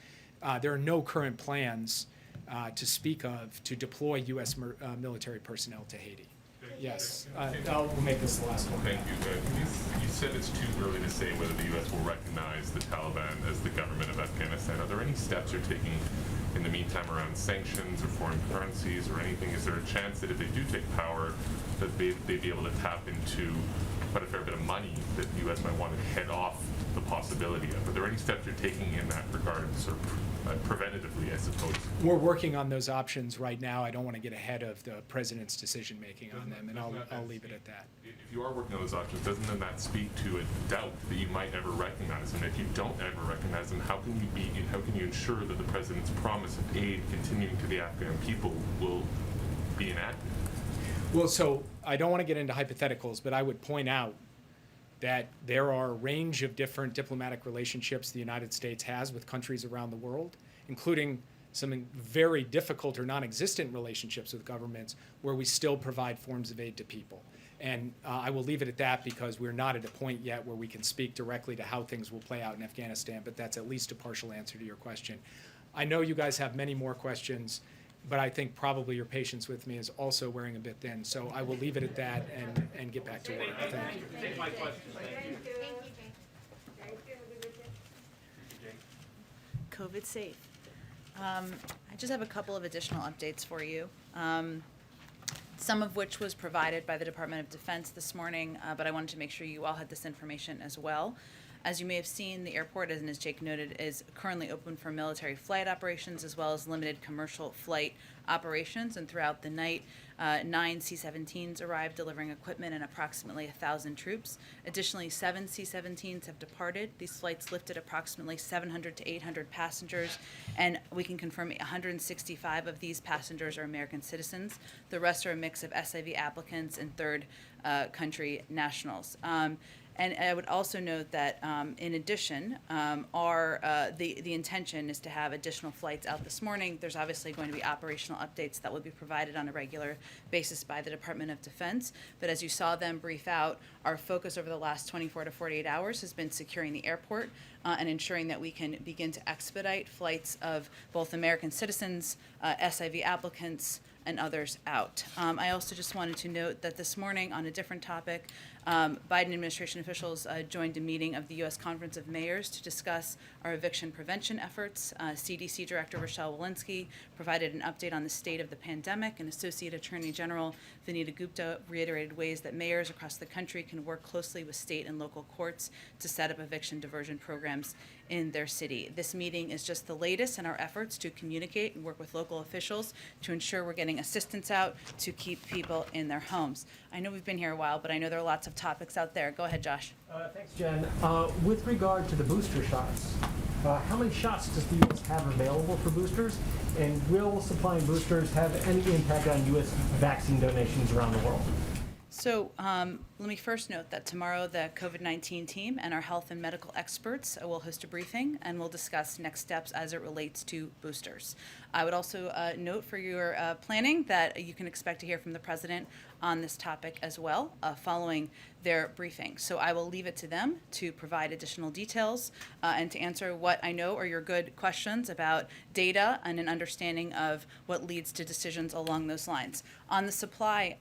There are no current plans to speak of to deploy U.S. Military personnel to Haiti. Yes, we'll make this the last one.
Thank you. You said it's too early to say whether the U.S. will recognize the Taliban as the government of Afghanistan. Are there any steps you're taking in the meantime around sanctions or foreign currencies or anything? Is there a chance that if they do take power, that they'd be able to tap into quite a fair bit of money that the U.S. might want to head off the possibility of? Are there any steps you're taking in that regard, sort of preventatively, I suppose?
We're working on those options right now. I don't want to get ahead of the president's decision making on them, and I'll leave it at that.
If you are working on those options, doesn't then that speak to a doubt that you might ever recognize them? If you don't ever recognize them, how can you ensure that the president's promise of aid continuing to the Afghan people will be enacted?
Well, so I don't want to get into hypotheticals, but I would point out that there are a range of different diplomatic relationships the United States has with countries around the world, including some very difficult or non-existent relationships with governments where we still provide forms of aid to people. And I will leave it at that because we're not at a point yet where we can speak directly to how things will play out in Afghanistan, but that's at least a partial answer to your question. I know you guys have many more questions, but I think probably your patience with me is also wearing a bit thin. So I will leave it at that and get back to work. Thank you.
Take my question. Thank you.
COVID safe. I just have a couple of additional updates for you. Some of which was provided by the Department of Defense this morning, but I wanted to make sure you all had this information as well. As you may have seen, the airport, and as Jake noted, is currently open for military flight operations as well as limited commercial flight operations. And throughout the night, 9 C-17s arrived, delivering equipment and approximately 1,000 troops. Additionally, 7 C-17s have departed. These flights lifted approximately 700 to 800 passengers, and we can confirm 165 of these passengers are American citizens. The rest are a mix of SIV applicants and third country nationals. And I would also note that, in addition, the intention is to have additional flights out this morning. There's obviously going to be operational updates that will be provided on a regular basis by the Department of Defense. But as you saw them brief out, our focus over the last 24 to 48 hours has been securing the airport and ensuring that we can begin to expedite flights of both American citizens, SIV applicants, and others out. I also just wanted to note that this morning, on a different topic, Biden administration officials joined a meeting of the U.S. Conference of Mayors to discuss our eviction prevention efforts. CDC Director Rochelle Walensky provided an update on the state of the pandemic, and Associate Attorney General Vanita Gupta reiterated ways that mayors across the country can work closely with state and local courts to set up eviction diversion programs in their city. This meeting is just the latest in our efforts to communicate and work with local officials to ensure we're getting assistance out to keep people in their homes. I know we've been here a while, but I know there are lots of topics out there. Go ahead, Josh.
Thanks, Jen. With regard to the booster shots, how many shots does the U.S. have available for boosters? And will supplying boosters have any impact on U.S. vaccine donations around the world?
So let me first note that tomorrow the COVID-19 team and our health and medical experts will host a briefing and we'll discuss next steps as it relates to boosters. I would also note for your planning that you can expect to hear from the President on this topic as well following their briefing. So I will leave it to them to provide additional details and to answer what I know are your good questions about data and an understanding of what leads to decisions along those lines. On the supply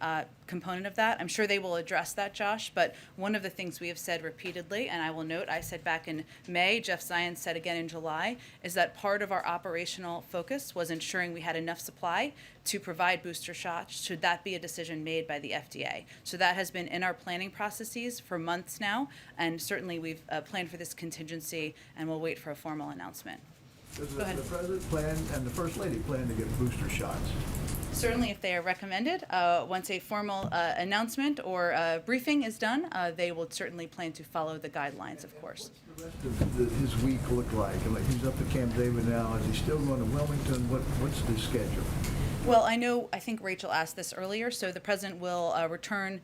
component of that, I'm sure they will address that, Josh, but one of the things we have said repeatedly, and I will note, I said back in May, Jeff Zients said again in July, is that part of our operational focus was ensuring we had enough supply to provide booster shots should that be a decision made by the FDA. So that has been in our planning processes for months now, and certainly we've planned for this contingency and we'll wait for a formal announcement.
Does the President plan and the First Lady plan to get booster shots?
Certainly, if they are recommended, once a formal announcement or briefing is done, they will certainly plan to follow the guidelines, of course.
What's the rest of his week look like? Like he's up at Camp David now. Is he still going to Wilmington? What's the schedule?
Well, I think Rachel asked this earlier, so the president will return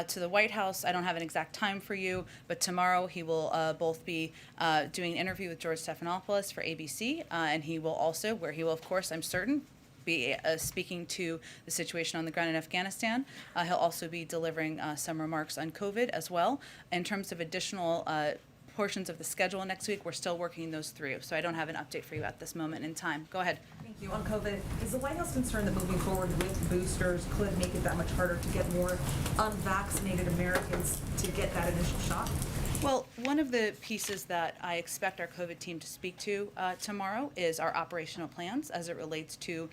to the White House. I don't have an exact time for you, but tomorrow he will both be doing an interview with George Stephanopoulos for ABC, and he will also, where he will, of course, I'm certain, be speaking to the situation on the ground in Afghanistan. He'll also be delivering some remarks on COVID as well. In terms of additional portions of the schedule next week, we're still working those through, so I don't have an update for you at this moment in time. Go ahead.
Thank you. On COVID, is the White House concerned that moving forward with boosters could make it that much harder to get more unvaccinated Americans to get that initial shot?
Well, one of the pieces that I expect our COVID team to speak to tomorrow is our operational plans as it relates to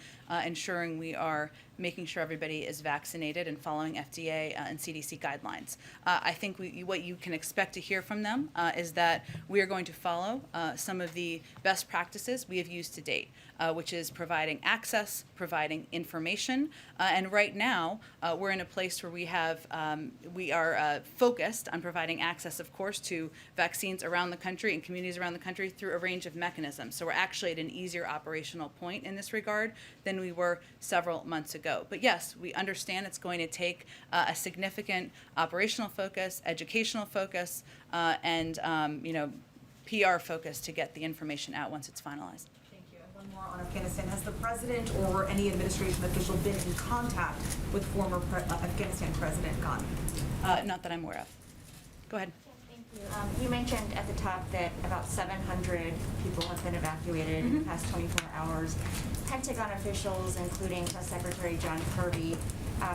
ensuring we are making sure everybody is vaccinated and following FDA and CDC guidelines. I think what you can expect to hear from them is that we are going to follow some of the best practices we have used to date, which is providing access, providing information, and right now we're in a place where we are focused on providing access, of course, to vaccines around the country and communities around the country through a range of mechanisms. So we're actually at an easier operational point in this regard than we were several months ago. But yes, we understand it's going to take a significant operational focus, educational focus, and PR focus to get the information out once it's finalized.
Thank you. And one more on Afghanistan. Has the president or any administration official been in contact with former Afghanistan President Ghani?
Not that I'm aware of. Go ahead.
You mentioned at the top that about 700 people have been evacuated in the past 24 hours. Pentagon officials, including Press Secretary John Kirby,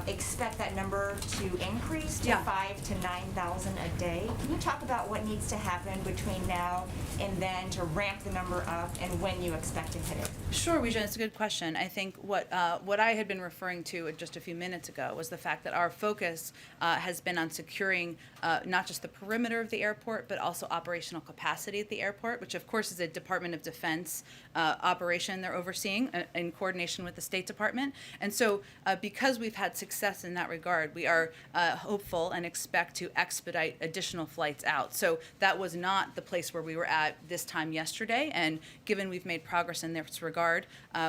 expect that number to increase to 5,000 to 9,000 a day. Can you talk about what needs to happen between now and then to ramp the number up, and when you expect to hit it?
Sure, Weijia, it's a good question. I think what I had been referring to just a few minutes ago was the fact that our focus has been on securing not just the perimeter of the airport, but also operational capacity at the airport, which of course is a Department of Defense operation they're overseeing in coordination with the State Department. And so because we've had success in that regard, we are hopeful and expect to expedite additional flights out. So that was not the place where we were at this time yesterday, and given we've made progress in this regard,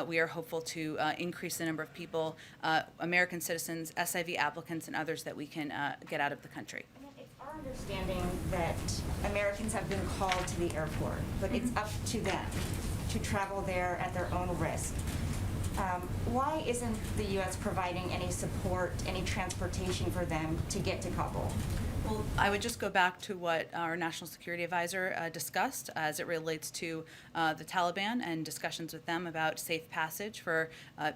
we are hopeful to increase the number of people, American citizens, SIV applicants, and others that we can get out of the country.
It's our understanding that Americans have been called to the airport, but it's up to them to travel there at their own risk. Why isn't the U.S. providing any support, any transportation for them to get to Kabul?
Well, I would just go back to what our National Security Advisor discussed as it relates to the Taliban and discussions with them about safe passage for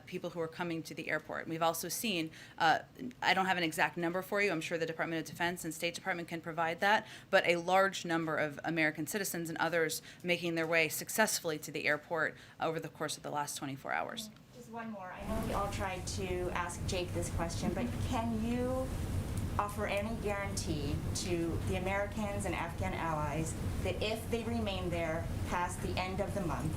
people who are coming to the airport. We've also seen, I don't have an exact number for you, I'm sure the Department of Defense and State Department can provide that, but a large number of American citizens and others making their way successfully to the airport over the course of the last 24 hours.
Just one more. I know we all tried to ask Jake this question, but can you offer any guarantee to the Americans and Afghan allies that if they remain there past the end of the month,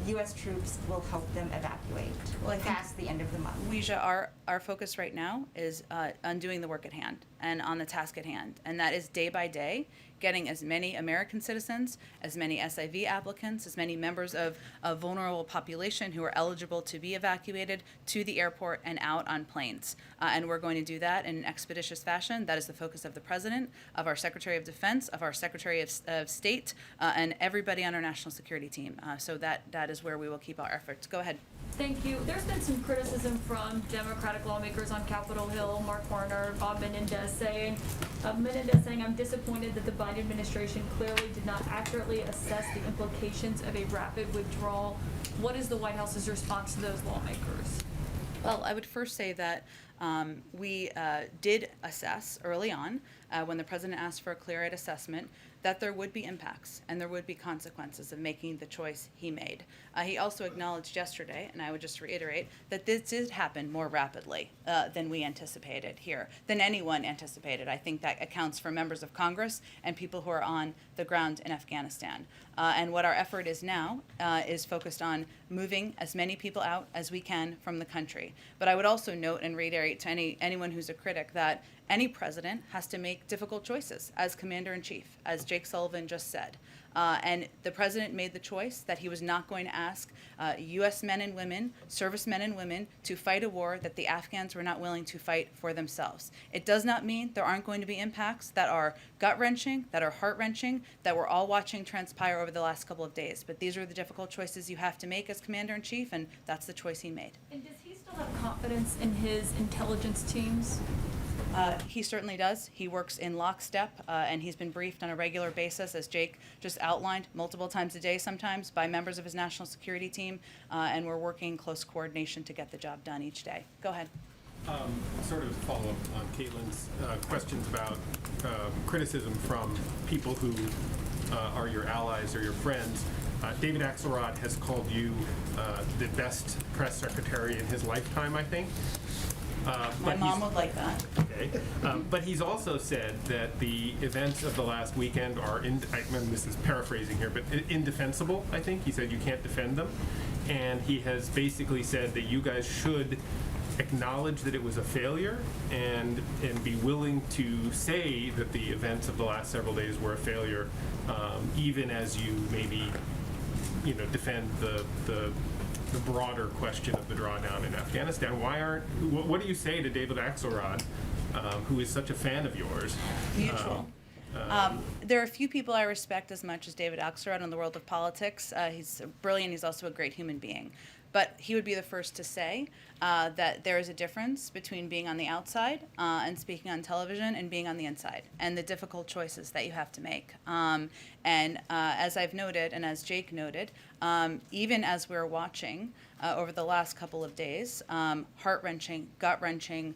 U.S. troops will help them evacuate past the end of the month?
Weijia, our focus right now is on doing the work at hand and on the task at hand, and that is day by day getting as many American citizens, as many SIV applicants, as many members of a vulnerable population who are eligible to be evacuated to the airport and out on planes. And we're going to do that in an expeditious fashion. That is the focus of the President, of our Secretary of Defense, of our Secretary of State, and everybody on our national security team. So that is where we will keep our efforts. Go ahead.
Thank you. There's been some criticism from Democratic lawmakers on Capitol Hill, Mark Warner, Bob Menendez saying, I'm disappointed that the Biden administration clearly did not accurately assess the implications of a rapid withdrawal. What is the White House's response to those lawmakers?
Well, I would first say that we did assess early on, when the President asked for a clear-eyed assessment, that there would be impacts and there would be consequences of making the choice he made. He also acknowledged yesterday, and I would just reiterate, that this did happen more rapidly than we anticipated here, than anyone anticipated. I think that accounts for members of Congress and people who are on the ground in Afghanistan. And what our effort is now is focused on moving as many people out as we can from the country. But I would also note and reiterate to anyone who's a critic that any president has to make difficult choices as commander-in-chief, as Jake Sullivan just said. And the president made the choice that he was not going to ask U.S. men and women, servicemen and women, to fight a war that the Afghans were not willing to fight for themselves. It does not mean there aren't going to be impacts that are gut-wrenching, that are heart-wrenching, that we're all watching transpire over the last couple of days. But these are the difficult choices you have to make as commander-in-chief, and that's the choice he made.
And does he still have confidence in his intelligence teams?
He certainly does. He works in lockstep, and he's been briefed on a regular basis, as Jake just outlined, multiple times a day sometimes by members of his national security team, and we're working in close coordination to get the job done each day. Go ahead.
Sort of follow up on Caitlin's questions about criticism from people who are your allies or your friends. David Axelrod has called you the best press secretary in his lifetime, I think.
My mom would like that.
Okay. But he's also said that the events of the last weekend are, this is paraphrasing here, but indefensible, I think. He said you can't defend them. And he has basically said that you guys should acknowledge that it was a failure and be willing to say that the events of the last several days were a failure, even as you maybe, defend the broader question of the drawdown in Afghanistan. What do you say to David Axelrod, who is such a fan of yours?
Mutual. There are a few people I respect as much as David Axelrod in the world of politics. He's brilliant. He's also a great human being. But he would be the first to say that there is a difference between being on the outside and speaking on television and being on the inside, and the difficult choices that you have to make. And as I've noted, and as Jake noted, even as we're watching over the last couple of days, heart-wrenching, gut-wrenching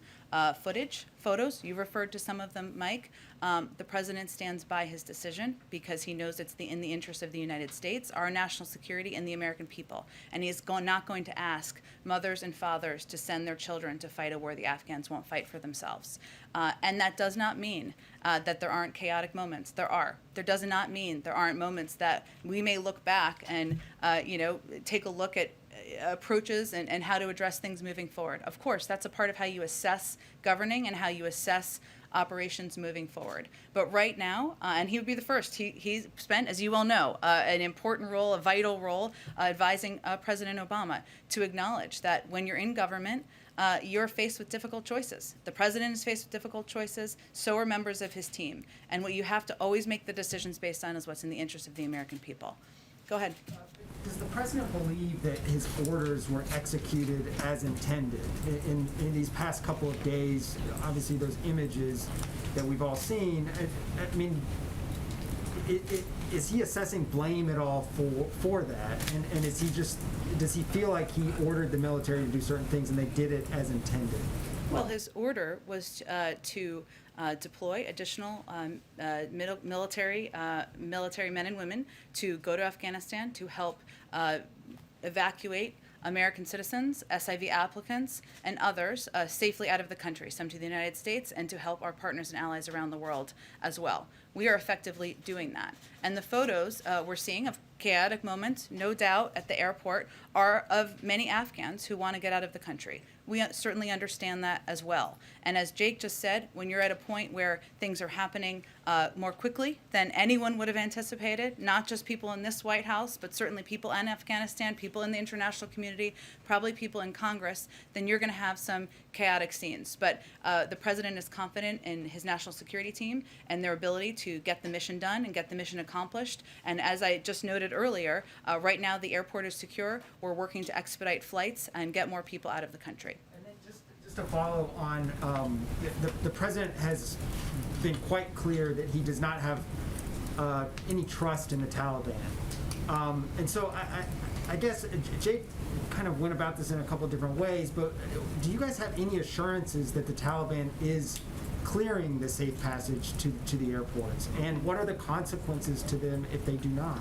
photos, you referred to some of them, Mike. The president stands by his decision because he knows it's in the interest of the United States, our national security, and the American people. And he is not going to ask mothers and fathers to send their children to fight a war the Afghans won't fight for themselves. And that does not mean that there aren't chaotic moments. There are. There does not mean there aren't moments that we may look back and take a look at approaches and how to address things moving forward. Of course, that's a part of how you assess governing and how you assess operations moving forward. But right now, and he would be the first, he spent, as you well know, an important role, a vital role, advising President Obama to acknowledge that when you're in government, you're faced with difficult choices. The president is faced with difficult choices, so are members of his team. And what you have to always make the decisions based on is what's in the interest of the American people. Go ahead.
Does the president believe that his orders were executed as intended? In these past couple of days, obviously those images that we've all seen, I mean, is he assessing blame at all for that? And does he feel like he ordered the military to do certain things and they did it as intended?
Well, his order was to deploy additional military men and women to go to Afghanistan to help evacuate American citizens, SIV applicants, and others safely out of the country, some to the United States, and to help our partners and allies around the world as well. We are effectively doing that. And the photos we're seeing of chaotic moments, no doubt, at the airport, are of many Afghans who want to get out of the country. We certainly understand that as well. And as Jake just said, when you're at a point where things are happening more quickly than anyone would have anticipated, not just people in this White House, but certainly people in Afghanistan, people in the international community, probably people in Congress, then you're going to have some chaotic scenes. But the president is confident in his national security team and their ability to get the mission done and get the mission accomplished. And as I just noted earlier, right now the airport is secure. We're working to expedite flights and get more people out of the country.
And then just to follow on, the president has been quite clear that he does not have any trust in the Taliban. And so I guess Jake kind of went about this in a couple of different ways, but do you guys have any assurances that the Taliban is clearing the safe passage to the airports? And what are the consequences to them if they do not?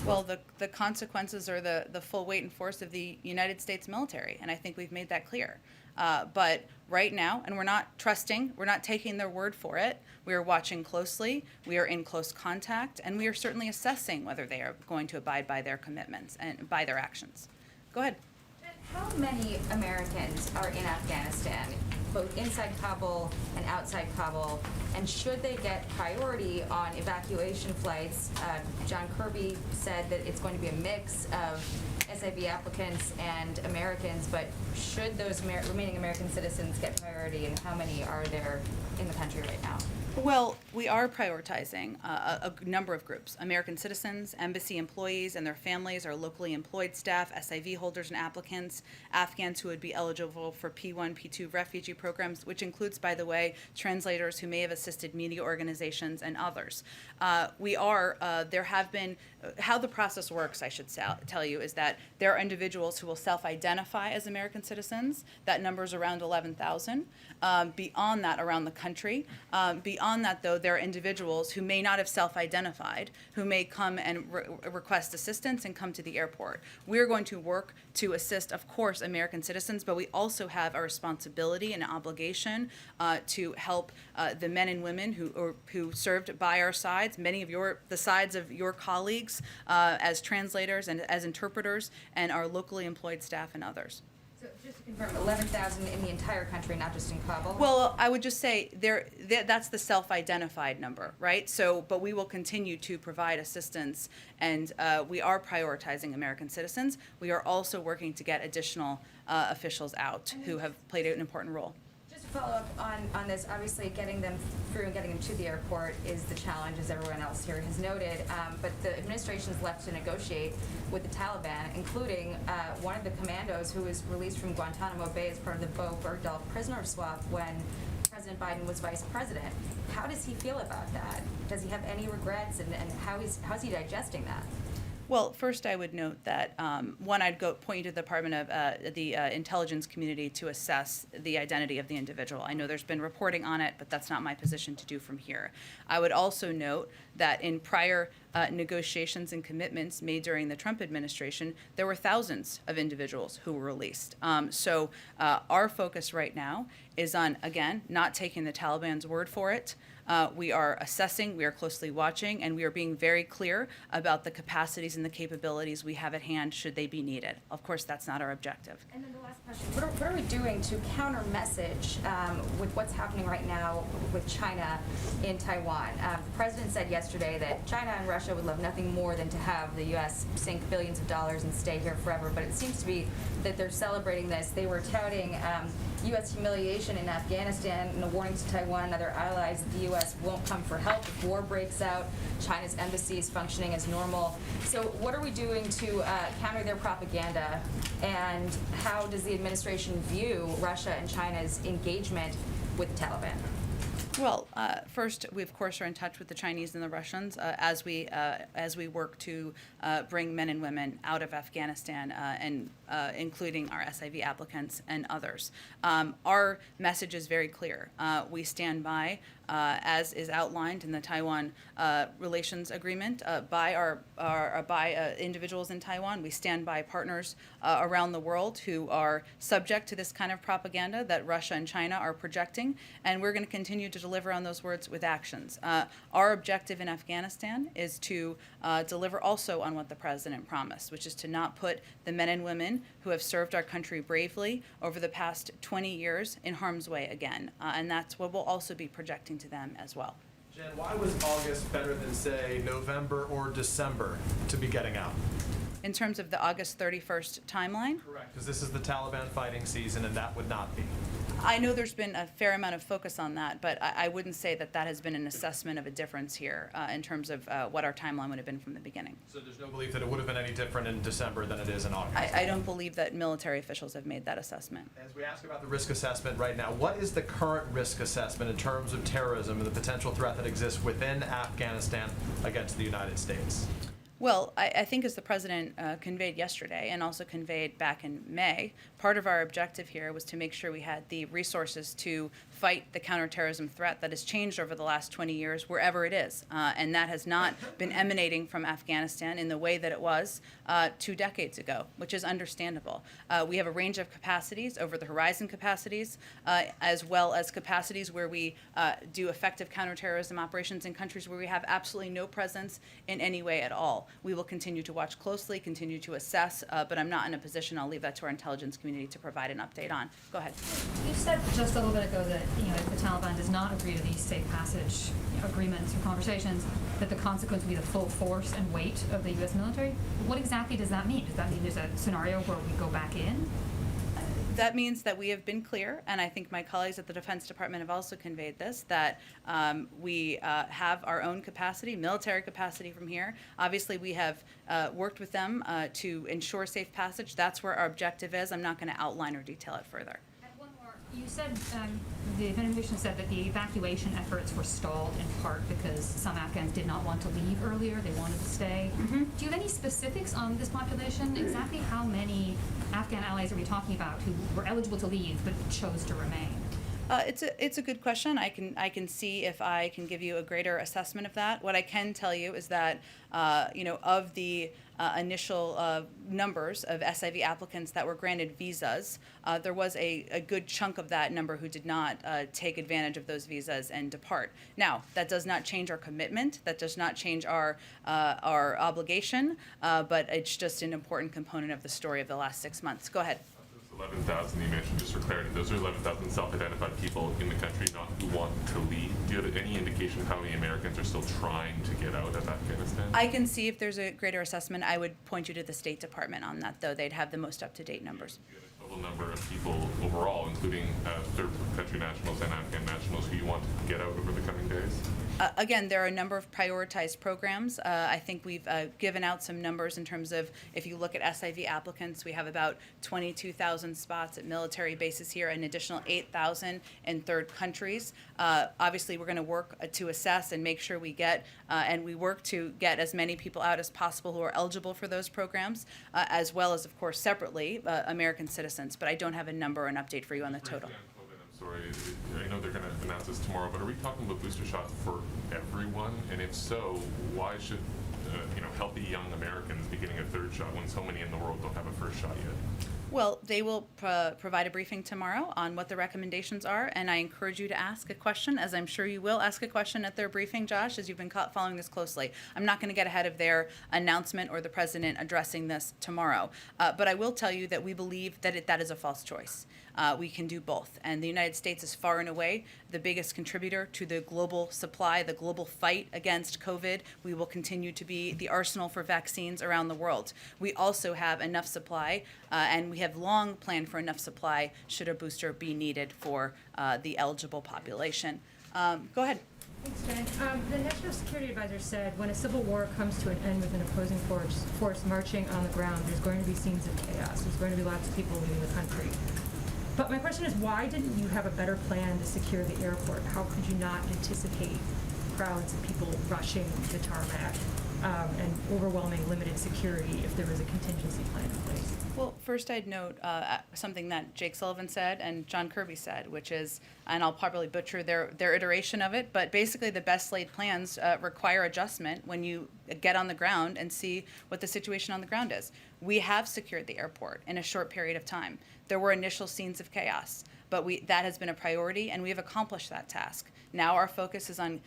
Well, the consequences are the full weight and force of the United States military, and I think we've made that clear. But right now, and we're not trusting, we're not taking their word for it. We are watching closely, we are in close contact, and we are certainly assessing whether they are going to abide by their commitments and by their actions. Go ahead.
How many Americans are in Afghanistan?
both inside Kabul and outside Kabul? And should they get priority on evacuation flights? John Kirby said that it's going to be a mix of SIV applicants and Americans, but should those remaining American citizens get priority, and how many are there in the country right now?
Well, we are prioritizing a number of groups: American citizens, embassy employees and their families, our locally employed staff, SIV holders and applicants, Afghans who would be eligible for P1, P2 refugee programs, which includes, by the way, translators who may have assisted media organizations and others. There have been, how the process works, I should tell you, is that there are individuals who will self-identify as American citizens. That number is around 11,000. Beyond that, around the country. Beyond that, though, there are individuals who may not have self-identified, who may come and request assistance and come to the airport. We're going to work to assist, of course, American citizens, but we also have a responsibility and an obligation to help the men and women who served by our sides, many of the sides of your colleagues as translators and as interpreters, and our locally employed staff and others.
So just to confirm, 11,000 in the entire country, not just in Kabul?
Well, I would just say that's the self-identified number, right? So, but we will continue to provide assistance, and we are prioritizing American citizens. We are also working to get additional officials out who have played an important role.
Just to follow up on this, obviously getting them through and getting them to the airport is the challenge, as everyone else here has noted, but the administration is left to negotiate with the Taliban, including one of the commandos who was released from Guantanamo Bay as part of the Bo Bergdahl prisoner swap when President Biden was vice president. How does he feel about that? Does he have any regrets, and how's he digesting that?
Well, first I would note that, one, I'd point you to the Department of the intelligence community to assess the identity of the individual. I know there's been reporting on it, but that's not my position to do from here. I would also note that in prior negotiations and commitments made during the Trump administration, there were thousands of individuals who were released. So our focus right now is on, again, not taking the Taliban's word for it. We are assessing, we are closely watching, and we are being very clear about the capacities and the capabilities we have at hand should they be needed. Of course, that's not our objective.
And then the last question, what are we doing to counter message with what's happening right now with China in Taiwan? The president said yesterday that China and Russia would love nothing more than to have the U.S. sink billions of dollars and stay here forever, but it seems to be that they're celebrating this. They were touting U.S. humiliation in Afghanistan and a warning to Taiwan and other allies that the U.S. won't come for help if war breaks out. China's embassy is functioning as normal. So what are we doing to counter their propaganda, and how does the administration view Russia and China's engagement with the Taliban?
Well, first, we of course are in touch with the Chinese and the Russians as we work to bring men and women out of Afghanistan, and including our SIV applicants and others. Our message is very clear. We stand by, as is outlined in the Taiwan Relations Agreement, by individuals in Taiwan. We stand by partners around the world who are subject to this kind of propaganda that Russia and China are projecting, and we're going to continue to deliver on those words with actions. Our objective in Afghanistan is to deliver also on what the president promised, which is to not put the men and women who have served our country bravely over the past 20 years in harm's way again. And that's what we'll also be projecting to them as well.
Jen, why was August better than, say, November or December to be getting out?
In terms of the August 31st timeline?
Correct, because this is the Taliban fighting season, and that would not be.
I know there's been a fair amount of focus on that, but I wouldn't say that that has been an assessment of a difference here in terms of what our timeline would have been from the beginning.
So there's no belief that it would have been any different in December than it is in August?
I don't believe that military officials have made that assessment.
As we ask about the risk assessment right now, what is the current risk assessment in terms of terrorism and the potential threat that exists within Afghanistan against the United States?
Well, I think as the president conveyed yesterday and also conveyed back in May, part of our objective here was to make sure we had the resources to fight the counterterrorism threat that has changed over the last 20 years, wherever it is. And that has not been emanating from Afghanistan in the way that it was 2 decades ago, which is understandable. We have a range of capacities, over-the-horizon capacities, as well as capacities where we do effective counterterrorism operations in countries where we have absolutely no presence in any way at all. We will continue to watch closely, continue to assess, but I'm not in a position, I'll leave that to our intelligence community to provide an update on. Go ahead.
You said just a little bit ago that, if the Taliban does not agree to these safe passage agreements or conversations, that the consequence will be the full force and weight of the U.S. military. What exactly does that mean? Does that mean there's a scenario where we go back in?
That means that we have been clear, and I think my colleagues at the Defense Department have also conveyed this, that we have our own capacity, military capacity from here. Obviously, we have worked with them to ensure safe passage. That's where our objective is. I'm not going to outline or detail it further.
You said, the administration said that the evacuation efforts were stalled in part because some Afghans did not want to leave earlier, they wanted to stay.
Mm-hmm.
Do you have any specifics on this population? Exactly how many Afghan allies are we talking about who were eligible to leave but chose to remain?
It's a good question. I can see if I can give you a greater assessment of that. What I can tell you is that of the initial numbers of SIV applicants that were granted visas, there was a good chunk of that number who did not take advantage of those visas and depart. Now, that does not change our commitment. That does not change our obligation, but it's just an important component of the story of the last 6 months. Go ahead.
11,000 you mentioned, just for clarity, those are 11,000 self-identified people in the country not who want to leave. Do you have any indication of how many Americans are still trying to get out of Afghanistan?
I can see if there's a greater assessment. I would point you to the State Department on that, though. They'd have the most up-to-date numbers.
Do you have a total number of people overall, including third country nationals and Afghan nationals, who you want to get out over the coming days?
Again, there are a number of prioritized programs. I think we've given out some numbers in terms of, if you look at SIV applicants, we have about 22,000 spots at military bases here, an additional 8,000 in third countries. Obviously, we're going to work to assess and make sure we get, and we work to get as many people out as possible who are eligible for those programs, as well as, of course, separately, American citizens. But I don't have a number or an update for you on the total.
Sorry, I know they're going to announce this tomorrow, but are we talking about booster shots for everyone? And if so, why should healthy young Americans be getting a third shot when so many in the world don't have a first shot yet?
Well, they will provide a briefing tomorrow on what the recommendations are, and I encourage you to ask a question, as I'm sure you will ask a question at their briefing, Josh, as you've been following this closely. I'm not going to get ahead of their announcement or the president addressing this tomorrow, but I will tell you that we believe that that is a false choice. We can do both, and the United States is far and away the biggest contributor to the global supply, the global fight against COVID. We will continue to be the arsenal for vaccines around the world. We also have enough supply, and we have long planned for enough supply should a booster be needed for the eligible population. Go ahead.
Thanks, Jen. The National Security Advisor said when a civil war comes to an end with an opposing force marching on the ground, there's going to be scenes of chaos. There's going to be lots of people leaving the country. But my question is, why didn't you have a better plan to secure the airport? How could you not anticipate crowds of people rushing the tarmac and overwhelming limited security if there was a contingency plan in place?
Well, first I'd note something that Jake Sullivan said and John Kirby said, which is, and I'll probably butcher their iteration of it, but basically the best laid plans require adjustment when you get on the ground and see what the situation on the ground is. We have secured the airport in a short period of time. There were initial scenes of chaos, but that has been a priority, and we have accomplished that task. Now our focus is on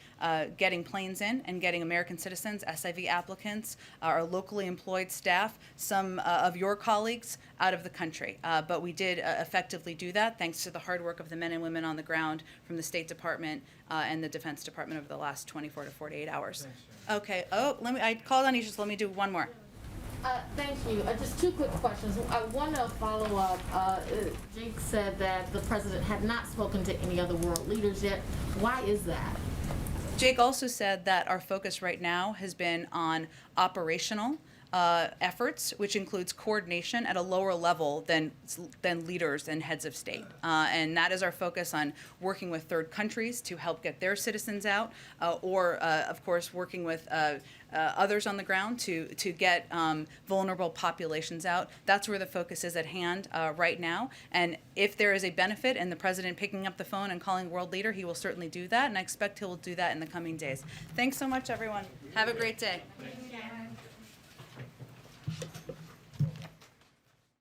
getting planes in and getting American citizens, SIV applicants, our locally employed staff, some of your colleagues out of the country. But we did effectively do that thanks to the hard work of the men and women on the ground from the State Department and the Defense Department over the last 24 to 48 hours. Okay. Oh, I called on Asia, so let me do one more.
Thank you. Just two quick questions. I want to follow up. Jake said that the president had not spoken to any other world leaders yet. Why is that?
Jake also said that our focus right now has been on operational efforts, which includes coordination at a lower level than leaders and heads of state. And that is our focus on working with third countries to help get their citizens out, or, of course, working with others on the ground to get vulnerable populations out. That's where the focus is at hand right now. And if there is a benefit in the president picking up the phone and calling world leader, he will certainly do that, and I expect he will do that in the coming days. Thanks so much, everyone. Have a great day.